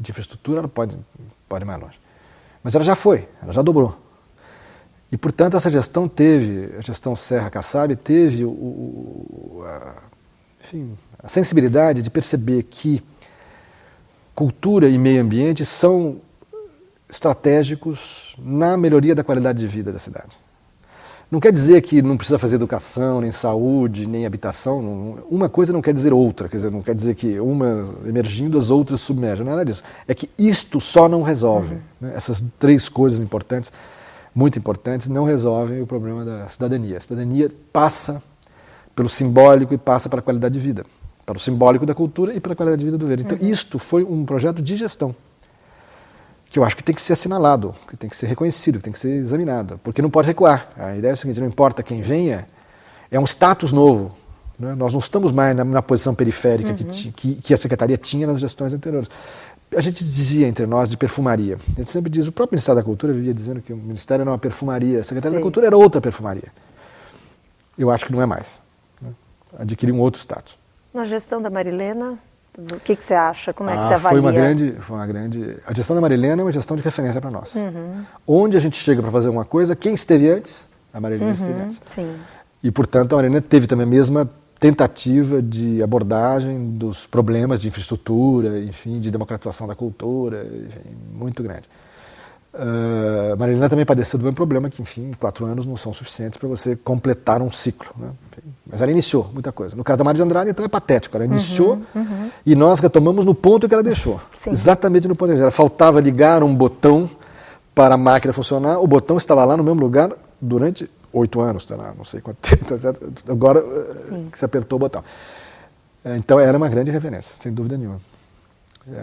infraestrutura, ela pode ir mais longe. Mas ela já dobrou. E, portanto, essa gestão a gestão Serra Kassab teve a sensibilidade de perceber que cultura e meio ambiente são estratégicos na melhoria da qualidade de vida da cidade. Não quer dizer que não precisa fazer educação, nem saúde, nem habitação. Uma coisa não quer dizer outra, quer dizer, não quer dizer que uma emergindo, as outras submergem, não é nada disso. É que isto só não resolve. Né? Essas 3 coisas importantes, muito importantes, não resolvem o problema da cidadania. A cidadania passa pelo simbólico e passa pela qualidade de vida. Para o simbólico da cultura e pela qualidade de vida do verde. Então, isto foi um projeto de gestão, que eu acho que tem que ser assinalado, que tem que ser reconhecido, que tem que ser examinado, porque não pode recuar. A ideia é a seguinte, não importa quem venha, é um status novo. Né? Nós não estamos mais na posição periférica que a Secretaria tinha nas gestões anteriores. A gente dizia entre nós de perfumaria. A gente sempre diz, o próprio Ministério da Cultura vivia dizendo que o Ministério era uma perfumaria, a Secretaria da Cultura era outra perfumaria. Eu acho que não é mais. Né? Adquiriu um outro status. Na gestão da Marilena, o que você acha? Como é que você avalia? Foi uma grande... A gestão da Marilena é uma gestão de referência para nós. Onde a gente chega para fazer uma coisa, quem esteve antes, a Marilena esteve antes. Sim. E, portanto, a Marilena teve também a mesma tentativa de abordagem dos problemas de infraestrutura, enfim, de democratização da cultura, enfim, muito grande. A Marilena também padeceu do mesmo problema que, enfim, 4 anos não são suficientes para você completar um ciclo. Né? Mas ela iniciou muita coisa. No caso da Maria de Andrade, então, é patético. Ela iniciou e nós retomamos no ponto que ela deixou. Sim. Exatamente no ponto que ela deixou. Faltava ligar um botão para a máquina funcionar, o botão estava lá no mesmo lugar durante 8 anos, sei lá, não sei quanto tempo, tá certo? Agora que se apertou o botão. Então era uma grande referência, sem dúvida nenhuma.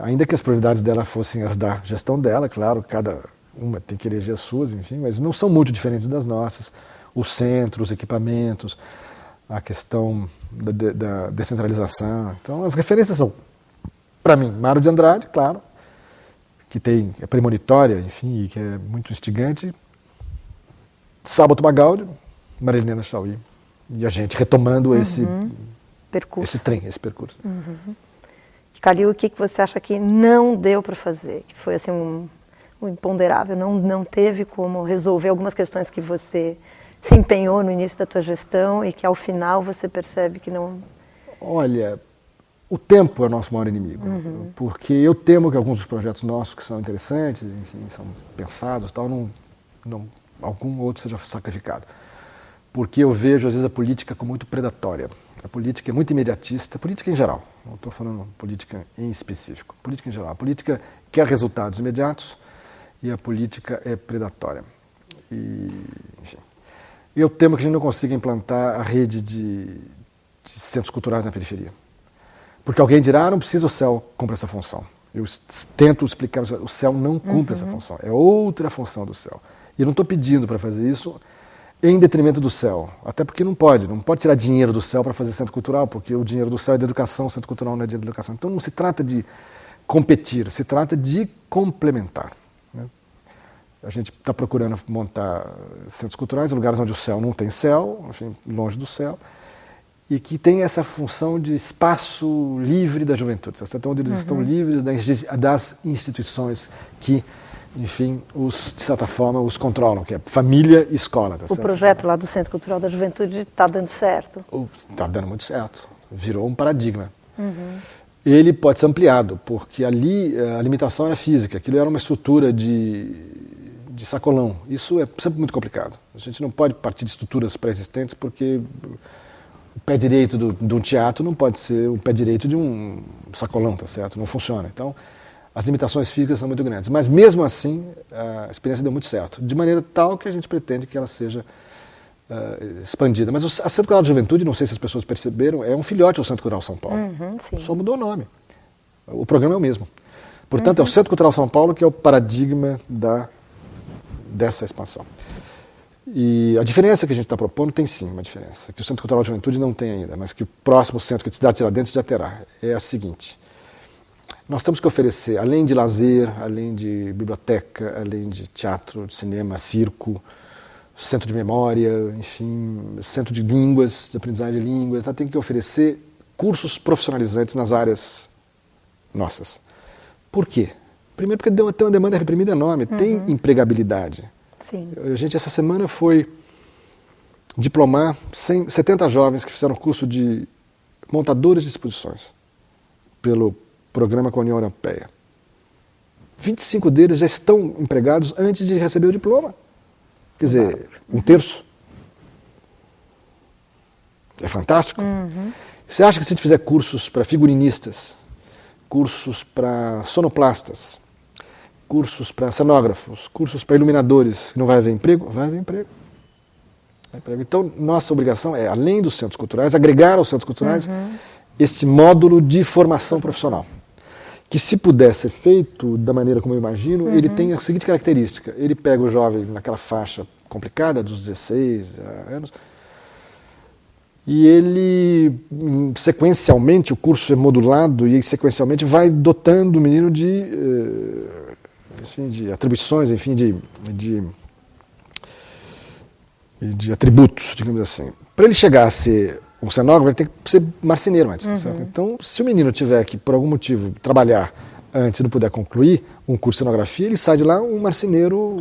Ainda que as prioridades dela fossem as da gestão dela, claro, cada uma tem que eleger as suas, enfim, mas não são muito diferentes das nossas. O centro, os equipamentos, a questão da descentralização. Então, as referências são, para mim, Mário de Andrade, claro, que é premonitória, enfim, e que é muito instigante, Sábato Magaldi, Marilena Chaui, e a gente retomando esse percurso. Calil, o que você acha que não deu para fazer? Que foi assim um imponderável, não teve como resolver algumas questões que você se empenhou no início da tua gestão e que ao final você percebe que não... Olha, o tempo é o nosso maior inimigo, porque eu temo que alguns dos projetos nossos que são interessantes, enfim, são pensados, tal, algum outro seja sacrificado. Porque eu vejo, às vezes, a política como muito predatória. A política é muito imediatista, a política em geral, não estou falando política em específico, política em geral. A política quer resultados imediatos e a política é predatória. Enfim, eu temo que a gente não consiga implantar a rede de centros culturais na periferia. Porque alguém dirá, não precisa o CEL cumprir essa função. Eu tento explicar, o CEL não cumpre essa função, é outra função do CEL. E eu não estou pedindo para fazer isso em detrimento do CEL, até porque não pode tirar dinheiro do CEL para fazer centro cultural, porque o dinheiro do CEL é de educação, o centro cultural não é de educação. Então não se trata de competir, se trata de complementar. Né? A gente está procurando montar centros culturais em lugares onde o CEL não tem CEL, enfim, longe do CEL, e que tem essa função de espaço livre da juventude, então onde eles estão livres das instituições que, enfim, de certa forma, os controlam, que é família e escola. O projeto lá do Centro Cultural da Juventude está dando certo? Está dando muito certo. Virou um paradigma. Ele pode ser ampliado, porque ali a limitação era física. Aquilo era uma estrutura de sacolão. Isso é sempre muito complicado. A gente não pode partir de estruturas pré-existentes, porque o pé direito de um teatro não pode ser o pé direito de um sacolão, tá certo? Não funciona. Então, as limitações físicas são muito grandes, mas mesmo assim a experiência deu muito certo, de maneira tal que a gente pretende que ela seja expandida. Mas a Centro Cultural da Juventude, não sei se as pessoas perceberam, é um filhote do Centro Cultural São Paulo. Só mudou o nome. O programa é o mesmo. Portanto, é o Centro Cultural São Paulo que é o paradigma dessa expansão. E a diferença que a gente está propondo tem sim uma diferença, que o Centro Cultural da Juventude não tem ainda, mas que o próximo centro, que é a Cidade Tiradentes, já terá. É a seguinte: nós temos que oferecer, além de lazer, além de biblioteca, além de teatro, de cinema, circo, centro de memória, enfim, centro de línguas, de aprendizagem de línguas, nós temos que oferecer cursos profissionalizantes nas áreas nossas. Por quê? Primeiro porque tem uma demanda reprimida enorme, tem empregabilidade. Sim. A gente essa semana foi diplomar 70 jovens que fizeram curso de montadores de exposições pelo programa com a União Europeia. 25 deles já estão empregados antes de receber o diploma. Quer dizer, um terço. É fantástico. Você acha que se a gente fizer cursos para figurinistas, cursos para sonoplastas, cursos para cenógrafos, cursos para iluminadores, não vai haver emprego? Vai haver emprego. Então, nossa obrigação é, além dos centros culturais, agregar aos centros culturais este módulo de formação profissional. Que, se puder ser feito da maneira como eu imagino, ele tem a seguinte característica: ele pega o jovem naquela faixa complicada, dos 16 anos, e ele, sequencialmente, o curso é modulado, e sequencialmente vai dotando o menino de atribuições, enfim, de atributos, digamos assim. Para ele chegar a ser um cenógrafo, ele tem que ser marceneiro antes, tá certo? Então, se o menino tiver que, por algum motivo, trabalhar antes e não puder concluir um curso de cenografia, ele sai de lá um marceneiro,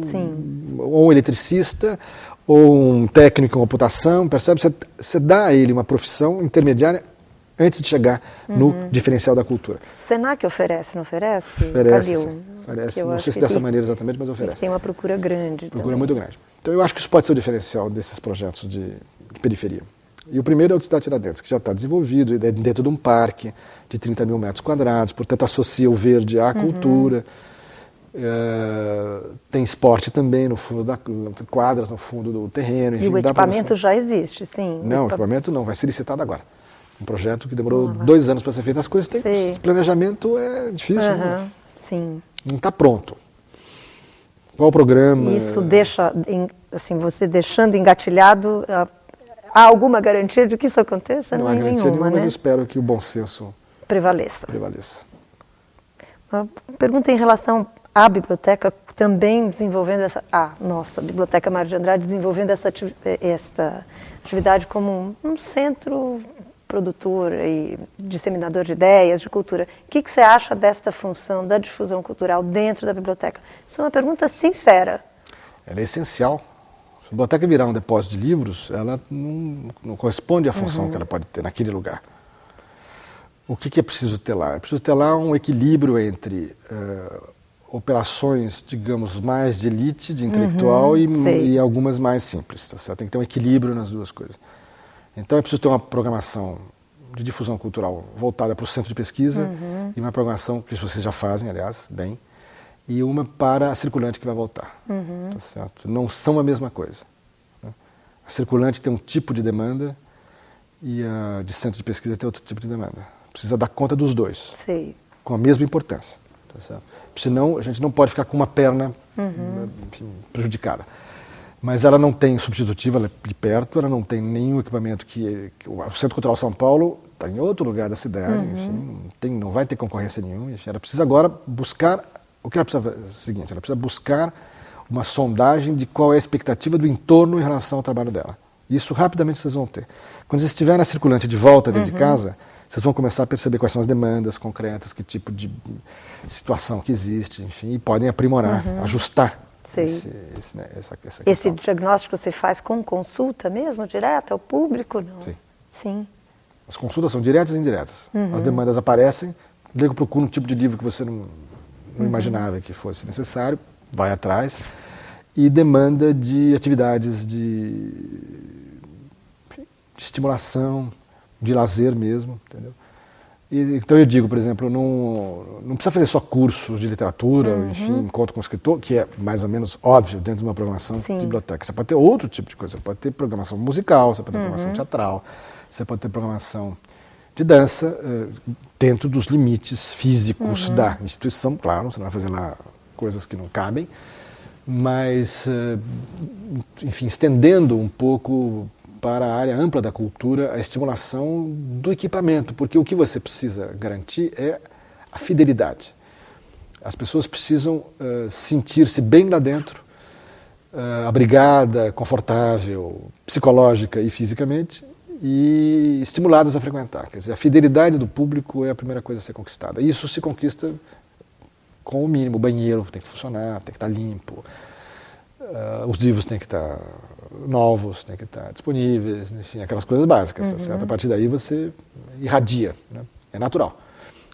ou um eletricista, ou um técnico em computação, percebe? Você dá a ele uma profissão intermediária antes de chegar no diferencial da cultura. O Senac oferece, não oferece? Oferece, oferece. Não sei se dessa maneira exatamente, mas oferece. Tem uma procura grande. Procura muito grande. Então, eu acho que isso pode ser o diferencial desses projetos de periferia. E o primeiro é o de Cidade Tiradentes, que já está desenvolvido, é dentro de um parque de 30 mil metros quadrados, portanto associa o verde à cultura. Tem esporte também no fundo quadras no fundo do terreno. Enfim, e o equipamento já existe, sim? Não, o equipamento não, vai ser licitado agora. Um projeto que demorou 2 anos para ser feito. As coisas têm... Planejamento é difícil. Sim. Não está pronto. Qual o programa? Isso deixa, assim, você deixando engatilhado há alguma garantia de que isso aconteça? Não há garantia nenhuma, nenhuma, né? mas eu espero que o bom senso prevaleça. Uma pergunta em relação à biblioteca, também desenvolvendo essa... nossa, Biblioteca Mário de Andrade desenvolvendo esta atividade como um centro produtor e disseminador de ideias, de cultura. O que você acha desta função da difusão cultural dentro da biblioteca? Isso é uma pergunta sincera. Ela é essencial. Se a biblioteca virar um depósito de livros, ela não corresponde à função que ela pode ter naquele lugar. O que é preciso ter lá? É preciso ter lá um equilíbrio entre operações, digamos, mais de elite, de intelectual e algumas mais simples. Tá certo? Tem que ter um equilíbrio nas duas coisas. Então é preciso ter uma programação de difusão cultural voltada para o centro de pesquisa e uma programação que vocês já fazem, aliás, bem, e uma para a circulante que vai voltar. Tá certo? Não são a mesma coisa. Né? A circulante tem um tipo de demanda e a de centro de pesquisa tem outro tipo de demanda. Precisa dar conta dos dois, com a mesma importância. Tá certo? Senão a gente não pode ficar com uma perna enfim, prejudicada. Mas ela não tem substitutiva, ela é de perto, ela não tem nenhum equipamento que o Centro Cultural São Paulo está em outro lugar da cidade, enfim, não vai ter concorrência nenhuma. Enfim, ela precisa agora buscar, o que ela precisa fazer é o seguinte, ela precisa buscar uma sondagem de qual é a expectativa do entorno em relação ao trabalho dela. Isso rapidamente vocês vão ter. Quando vocês estiverem na circulante de volta dentro de casa, vocês vão começar a perceber quais são as demandas concretas, que tipo de situação que existe, enfim, e podem aprimorar, ajustar. Esse diagnóstico você faz com consulta mesmo, direta ao público? Não? Sim. As consultas são diretas e indiretas. As demandas aparecem, o leigo procura um tipo de livro que você não imaginava que fosse necessário, vai atrás, e demanda de atividades de estimulação, de lazer mesmo, entendeu? Então eu digo, por exemplo, não precisa fazer só cursos de literatura, enfim, encontro com o escritor, que é mais ou menos óbvio dentro de uma programação de biblioteca. Você pode ter outro tipo de coisa, você pode ter programação musical, você pode ter programação teatral, você pode ter programação de dança, dentro dos limites físicos da instituição, claro, você não vai fazer lá coisas que não cabem, mas, enfim, estendendo um pouco para a área ampla da cultura, a estimulação do equipamento, porque o que você precisa garantir é a fidelidade. As pessoas precisam sentir-se bem lá dentro, abrigada, confortável, psicológica e fisicamente, e estimuladas a frequentar. Quer dizer, a fidelidade do público é a primeira coisa a ser conquistada. Isso se conquista com o mínimo. O banheiro tem que funcionar, tem que estar limpo, os livros têm que estar novos, têm que estar disponíveis, enfim, aquelas coisas básicas, tá certo? A partir daí você irradia, né? É natural.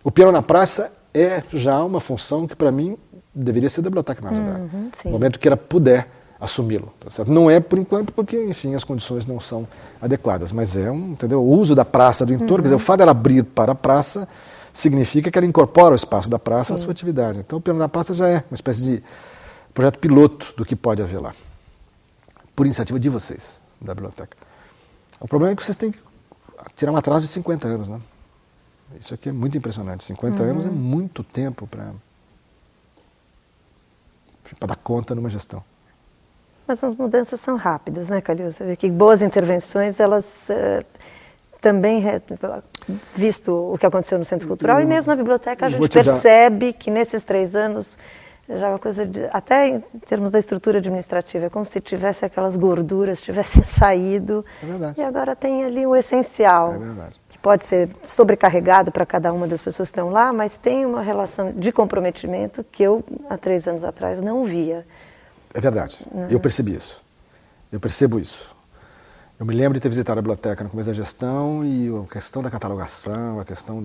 O piano na praça é já uma função que para mim deveria ser da Biblioteca Mário de Andrade. No momento que ela puder assumi-lo, tá certo? Não é por enquanto porque, enfim, as condições não são adequadas, mas é entendeu? O uso da praça, do entorno, quer dizer, o fato dela abrir para a praça significa que ela incorpora o espaço da praça à sua atividade. Então o piano na praça já é uma espécie de projeto piloto do que pode haver lá, por iniciativa de vocês, da biblioteca. O problema é que vocês têm que tirar um atraso de 50 anos, né? Isso aqui é muito impressionante. 50 anos é muito tempo para dar conta numa gestão. Mas as mudanças são rápidas, né, Calil? Você vê que boas intervenções, elas também, visto o que aconteceu no Centro Cultural e mesmo na biblioteca, a gente percebe que nesses 3 anos já é uma coisa, até em termos da estrutura administrativa, é como se tivesse aquelas gorduras, tivessem saído. É verdade. E agora tem ali o essencial. É verdade. Que pode ser sobrecarregado para cada uma das pessoas que estão lá, mas tem uma relação de comprometimento que eu, há 3 anos atrás, não via. É verdade. Eu percebi isso. Eu percebo isso. Eu me lembro de ter visitado a biblioteca no começo da gestão e a questão da catalogação, a questão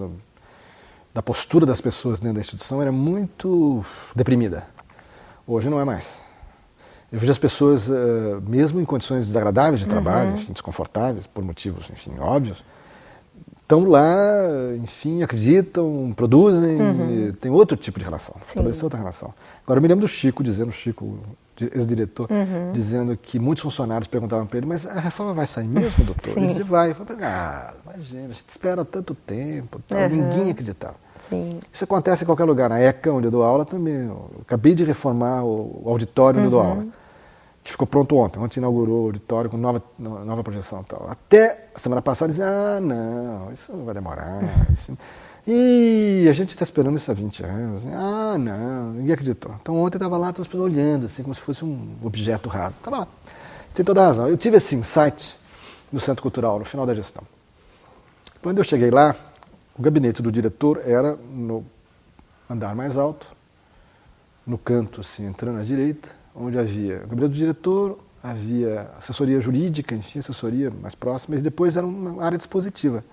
da postura das pessoas dentro da instituição era muito deprimida. Hoje não é mais. Eu vejo as pessoas, mesmo em condições desagradáveis de trabalho, enfim, desconfortáveis, por motivos, enfim, óbvios, estão lá, enfim, acreditam, produzem, tem outro tipo de relação, estabeleceu outra relação. Agora, eu me lembro do Chico dizendo, ex-diretor, dizendo que muitos funcionários perguntavam para ele, mas a reforma vai sair mesmo, doutor? Ele disse, vai. Eu falei, imagina, a gente espera tanto tempo, ninguém acreditava. Isso acontece em qualquer lugar, na ECA, onde eu dou aula também. Eu acabei de reformar o auditório onde eu dou aula. que ficou pronto ontem. Ontem inaugurou o auditório com nova projeção e tal. Até a semana passada dizia, não, isso não vai demorar. E a gente está esperando isso há 20 anos. Não, ninguém acreditou. Então ontem estava lá, todas as pessoas olhando, assim, como se fosse um objeto raro. Estava lá. Você tem toda a razão. Eu tive esse insight no Centro Cultural, no final da gestão. Quando eu cheguei lá, o gabinete do diretor era no andar mais alto, no canto, assim, entrando à direita, onde havia o gabinete do diretor, havia assessoria jurídica, enfim, assessoria mais próxima, e depois era uma área dispositiva.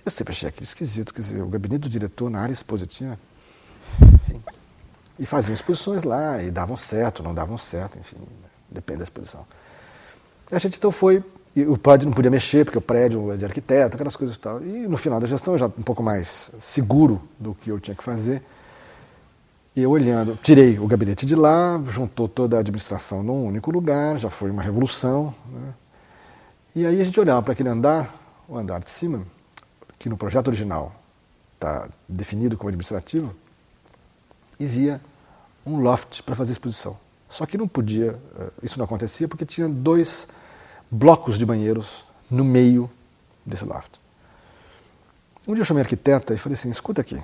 Eu sempre achei aquilo esquisito, quer dizer, o gabinete do diretor na área expositiva, enfim, e faziam exposições lá, e davam certo, não davam certo, enfim, depende da exposição. E a gente então foi, e o prédio não podia mexer, porque o prédio é de arquiteto, aquelas coisas e tal, e no final da gestão, eu já um pouco mais seguro do que eu tinha que fazer, e eu olhando, tirei o gabinete de lá, juntou toda a administração num único lugar, já foi uma revolução, né? E aí a gente olhava para aquele andar, o andar de cima, que no projeto original está definido como administrativo, e via um loft para fazer exposição. Só que não podia, isso não acontecia porque tinha 2 blocos de banheiros no meio desse loft. Um dia eu chamei a arquiteta e falei assim, escuta aqui,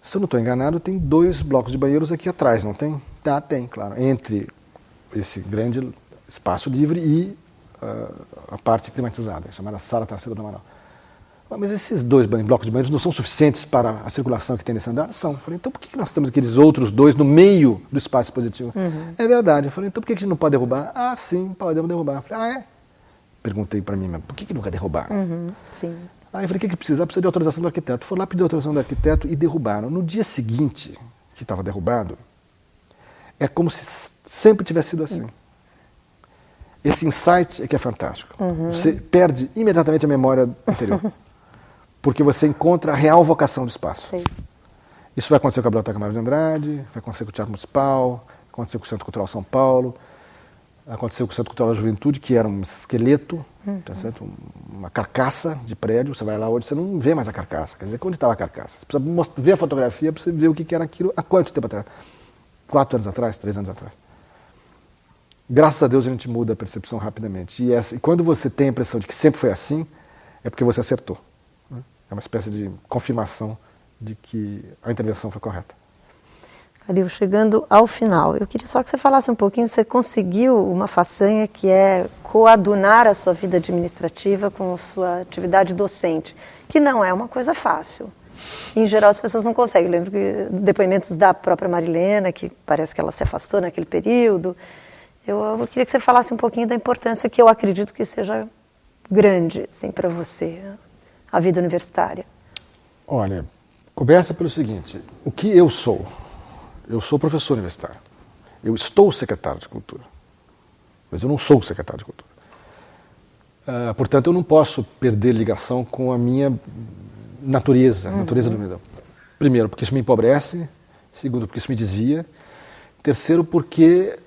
se eu não estou enganado, tem 2 blocos de banheiros aqui atrás, não tem? Tá, tem, claro, entre esse grande espaço livre e a parte climatizada, chamada Sala Tarsila do Amaral. Mas esses 2 blocos de banheiros não são suficientes para a circulação que tem nesse andar? São. Eu falei, então por que nós temos aqueles outros 2 no meio do espaço expositivo? É verdade. Eu falei, então por que a gente não pode derrubar? Ah, sim, podemos derrubar. Eu falei, é? Perguntei para mim, mas por que nunca derrubaram? Sim. Aí eu falei, o que precisa? Precisa de autorização do arquiteto. Foram lá pedir autorização do arquiteto e derrubaram. No dia seguinte, que estava derrubado, é como se sempre tivesse sido assim. Esse insight é que é fantástico. Você perde imediatamente a memória anterior. Porque você encontra a real vocação do espaço. Sim. Isso vai acontecer com a Biblioteca Mário de Andrade, vai acontecer com o Teatro Municipal, vai acontecer com o Centro Cultural São Paulo, aconteceu com o Centro Cultural da Juventude, que era um esqueleto, tá certo? Uma carcaça de prédio. Você vai lá hoje, você não vê mais a carcaça. Quer dizer, onde estava a carcaça? Você precisa ver a fotografia para você ver o que era aquilo há quanto tempo atrás? 4 anos atrás, 3 anos atrás. Graças a Deus a gente muda a percepção rapidamente. E quando você tem a impressão de que sempre foi assim, é porque você acertou. É uma espécie de confirmação de que a intervenção foi correta. Calil, chegando ao final, eu queria só que você falasse um pouquinho, você conseguiu uma façanha que é coadunar a sua vida administrativa com a sua atividade docente, que não é uma coisa fácil. Em geral as pessoas não conseguem. Eu lembro que depoimentos da própria Marilena, que parece que ela se afastou naquele período. Eu queria que você falasse um pouquinho da importância que eu acredito que seja grande assim, para você, a vida universitária. Olha, começa pelo seguinte, o que eu sou? Eu sou professor universitário. Eu estou secretário de Cultura, mas eu não sou secretário de Cultura. Portanto, eu não posso perder ligação com a minha natureza, a natureza do meu. Primeiro, porque isso me empobrece. Segundo, porque isso me desvia. Terceiro, porque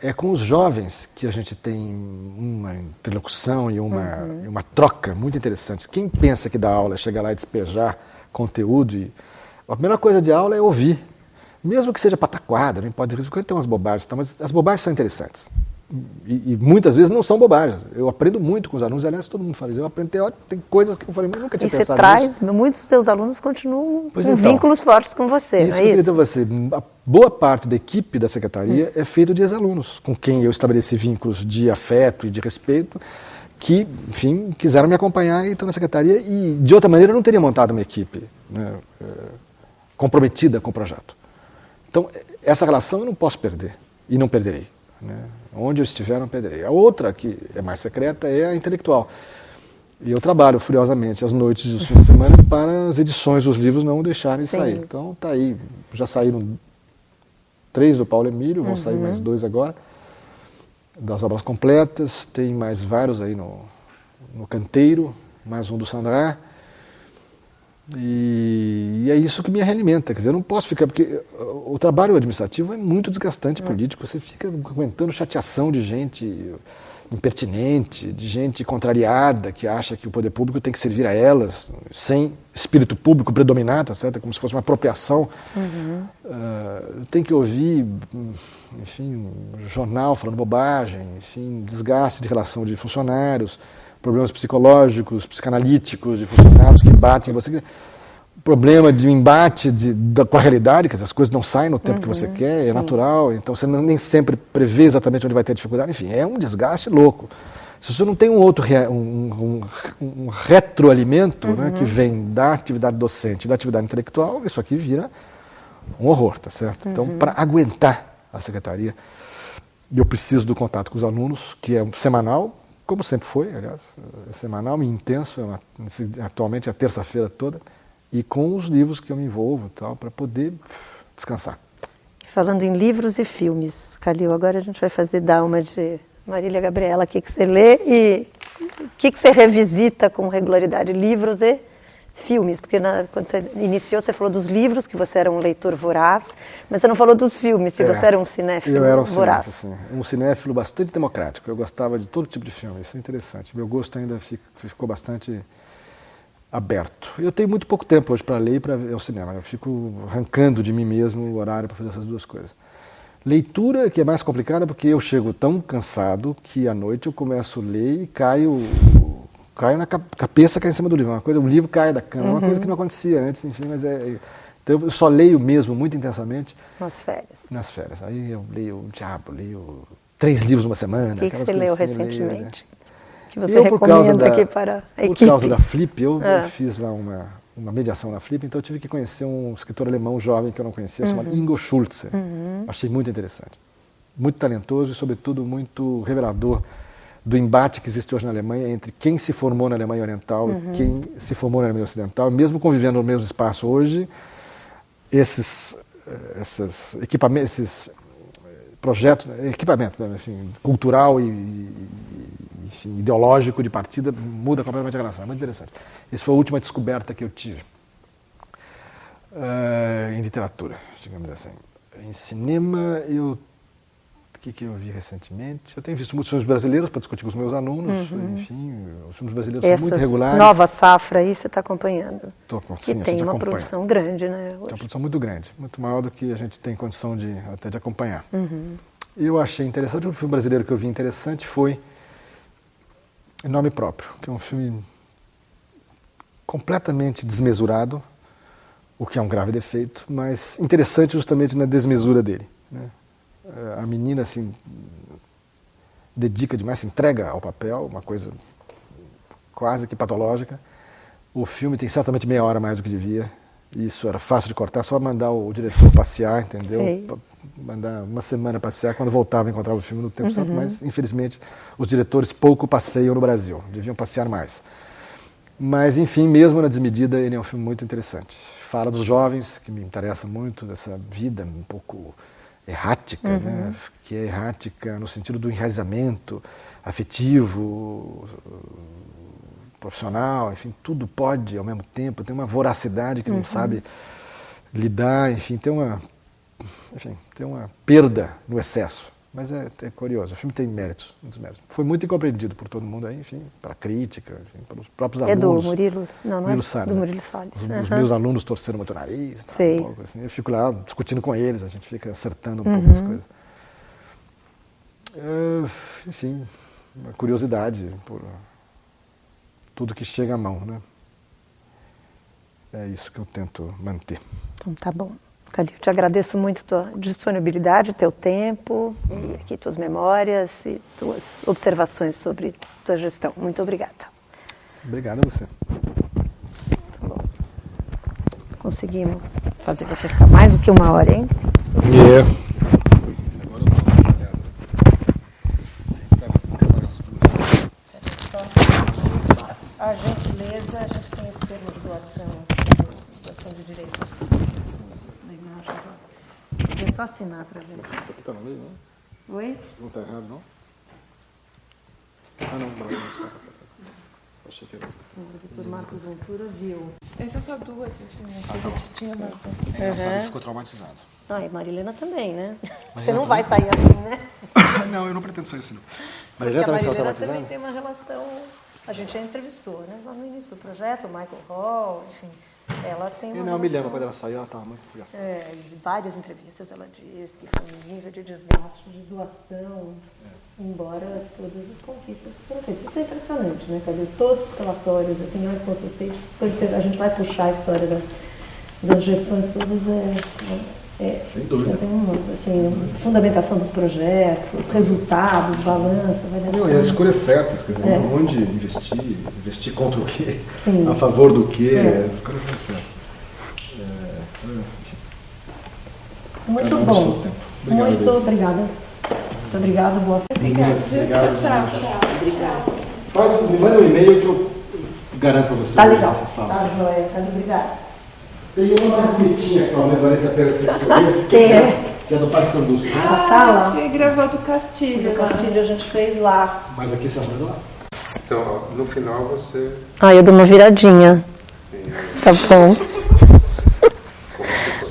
é com os jovens que a gente tem uma interlocução e uma troca muito interessante. Quem pensa que dar aula é chegar lá e despejar conteúdo, a primeira coisa de aula é ouvir. Mesmo que seja pataquada, não pode ter umas bobagens, tá? Mas as bobagens são interessantes. E muitas vezes não são bobagens. Eu aprendo muito com os alunos, aliás, todo mundo fala isso. Eu aprendo teórico, tem coisas que eu falei, mas nunca tinha pensado nisso. Muitos dos teus alunos continuam com vínculos fortes com você, isso não é isso? Eu queria dizer você, a boa parte da equipe da secretaria é feita de ex-alunos, com quem eu estabeleci vínculos de afeto e de respeito, que, enfim, quiseram me acompanhar e estão na secretaria, e de outra maneira eu não teria montado uma equipe, né, comprometida com o projeto. Então, essa relação eu não posso perder, e não perderei. Né? Onde eu estiver, não perderei. A outra, que é mais secreta, é a intelectual. E eu trabalho furiosamente às noites e os fins de semana para as edições dos livros não deixarem de sair. Então, está aí. Já saíram 3 do Paulo Emílio, vão sair mais 2 agora, das obras completas. Tem mais vários aí no Canteiro, mais um do Sandrá. E é isso que me realimenta. Quer dizer, eu não posso ficar, porque o trabalho administrativo é muito desgastante político. Você fica aguentando chateação de gente impertinente, de gente contrariada, que acha que o poder público tem que servir a elas, sem espírito público predominar, tá certo? Como se fosse uma apropriação. Tem que ouvir, enfim, jornal falando bobagem, enfim, desgaste de relação de funcionários, problemas psicológicos, psicanalíticos de funcionários que batem em você. Problema de embate com a realidade, que as coisas não saem no tempo que você quer, é natural, então você nem sempre prevê exatamente onde vai ter dificuldade, enfim, é um desgaste louco. Se você não tem um outro um retroalimento, né, que vem da atividade docente, da atividade intelectual, isso aqui vira um horror, tá certo? Então, para aguentar a secretaria, eu preciso do contato com os alunos, que é semanal, como sempre foi, aliás, é semanal e intenso, atualmente é a terça-feira toda, e com os livros que eu me envolvo, tal, para poder descansar. Falando em livros e filmes, Calil, agora a gente vai dar uma de Marília Gabriela, o que você lê e o que você revisita com regularidade, livros e filmes, porque quando você iniciou, você falou dos livros, que você era um leitor voraz, mas você não falou dos filmes, se você era um cinéfilo voraz. Eu era um cinéfilo, sim. Um cinéfilo bastante democrático, eu gostava de todo tipo de filme, isso é interessante. Meu gosto ainda ficou bastante aberto. Eu tenho muito pouco tempo hoje para ler e para ver o cinema. Eu fico arrancando de mim mesmo o horário para fazer essas duas coisas. Leitura, que é mais complicada, porque eu chego tão cansado que à noite eu começo a ler e caio na cabeça, cai em cima do livro. O livro cai da cama, uma coisa que não acontecia antes, enfim, mas então eu só leio mesmo, muito intensamente. Nas férias. Nas férias. Aí eu leio 3 livros numa semana. O que você leu recentemente? Que você eu, recomenda aqui para a equipe? Por causa da Flip, eu fiz lá uma mediação na Flip, então eu tive que conhecer um escritor alemão jovem que eu não conhecia, chamado Ingo Schulze. Achei muito interessante. Muito talentoso e, sobretudo, muito revelador do embate que existe hoje na Alemanha entre quem se formou na Alemanha Oriental e quem se formou na Alemanha Ocidental. Mesmo convivendo no mesmo espaço hoje, esses equipamentos, esses projetos, equipamento, enfim, cultural e enfim, ideológico de partida, muda completamente a relação. É muito interessante. Essa foi a última descoberta que eu tive em literatura, digamos assim. Em cinema, o que eu vi recentemente? Eu tenho visto muitos filmes brasileiros para discutir com os meus alunos. Enfim, os filmes brasileiros são muito regulares. Nova safra aí você está acompanhando? Sim, que tem uma produção grande, né? Hoje. Tem uma produção muito grande, muito maior do que a gente tem condição até de acompanhar. Eu achei interessante, o filme brasileiro que eu vi interessante foi Nome Próprio, que é um filme completamente desmesurado, o que é um grave defeito, mas interessante justamente na desmesura dele, né? A menina assim dedica demais, se entrega ao papel, uma coisa quase que patológica. O filme tem certamente meia hora mais do que devia. Isso era fácil de cortar, só mandar o diretor passear, entendeu? Mandar uma semana passear, quando voltava encontrava o filme no tempo certo, mas infelizmente os diretores pouco passeiam no Brasil, deviam passear mais. Mas enfim, mesmo na desmedida, ele é um filme muito interessante. Fala dos jovens, que me interessa muito, dessa vida um pouco errática, né? Que é errática no sentido do enraizamento afetivo, profissional, enfim, tudo pode ao mesmo tempo, tem uma voracidade que não sabe lidar, enfim, tem uma perda no excesso. Mas é curioso, o filme tem méritos, muitos méritos. Foi muito incompreendido por todo mundo aí, enfim, para a crítica, enfim, para os próprios alunos. É do Murilo? Não, Murilo Salles, do Murilo Salles. Os meus alunos torceram muito o nariz, um pouco, assim, eu fico lá discutindo com eles, a gente fica acertando um pouco as coisas. Enfim, uma curiosidade por tudo que chega à mão, né? É isso que eu tento manter. Então tá bom. Calil, eu te agradeço muito a tua disponibilidade, o teu tempo, e aqui tuas memórias e tuas observações sobre tua gestão. Muito obrigada. Obrigado a você. Tá bom. Conseguimos fazer você ficar mais do que uma hora, hein? A gentileza, a gente tem esse termo de doação de direitos da imagem. Podia só assinar para a gente. Isso aqui está na lei, não? Oi? Não está errado, não? Ah, não. Achei que era. O doutor Marcos Ventura viu. Essas são duas, assim, a gente tinha mais. Ficou traumatizado. Ah, e Marilena também, né? Você não vai sair assim, né? Não, eu não pretendo sair assim, não. Porque Marilena a também saiu Marilena traumatizada? também tem uma relação... A gente já entrevistou, né? Lá no início do projeto, o Michael Hall, enfim... Ela tem uma Eu me lembro, quando ela saiu, ela estava muito desgastada. em várias entrevistas ela diz que foi um nível de desgaste, de doação, embora todas as conquistas que foram feitas. Isso é impressionante, né? Cadê todos os relatórios assim, mais consistentes? Quando a gente vai puxar a história das gestões todas, sem dúvida. Assim, fundamentação dos projetos, resultados, balança, vai dar e as escolhas certas, quer dizer, onde investir contra o quê, Sim. a favor do quê, as escolhas são certas. Muito bom. Muito obrigada. Muito obrigada, boa sorte. Obrigado. Tchau. Me manda um e-mail que eu garanto para você. Tá legal. Essa sala. Tá joia. Tá, obrigada. Tem uma mais bonitinha que talvez valesse a pena você escolher, Quem é? que é do Pai Sanduço. A sala? A gente gravou do Castilho. O Castilho a gente fez lá. Mas aqui você vai lá. Então, ó, no final você... Eu dou uma viradinha. Tá bom.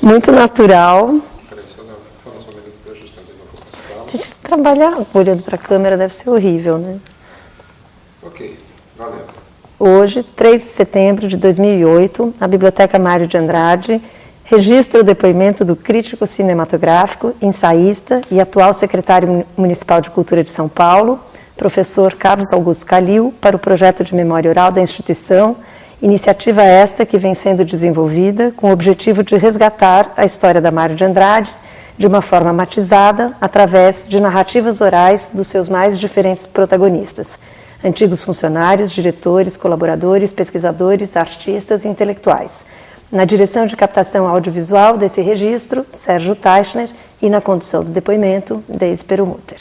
Muito natural. Peraí, só fala só um minuto para ajustar de novo a fala. Gente, trabalhar olhando para a câmera deve ser horrível, né? Ok, valeu. Hoje, 3 de setembro de 2008, a Biblioteca Mário de Andrade registra o depoimento do crítico cinematográfico, ensaísta e atual secretário municipal de Cultura de São Paulo, professor Carlos Augusto Calil, para o projeto de memória oral da instituição, iniciativa esta que vem sendo desenvolvida com o objetivo de resgatar a história da Mário de Andrade de uma forma matizada através de narrativas orais dos seus mais diferentes protagonistas, antigos funcionários, diretores, colaboradores, pesquisadores, artistas e intelectuais. Na direção de captação audiovisual desse registro, Sérgio Teichner, e na condução do depoimento, Deise Perlmutter.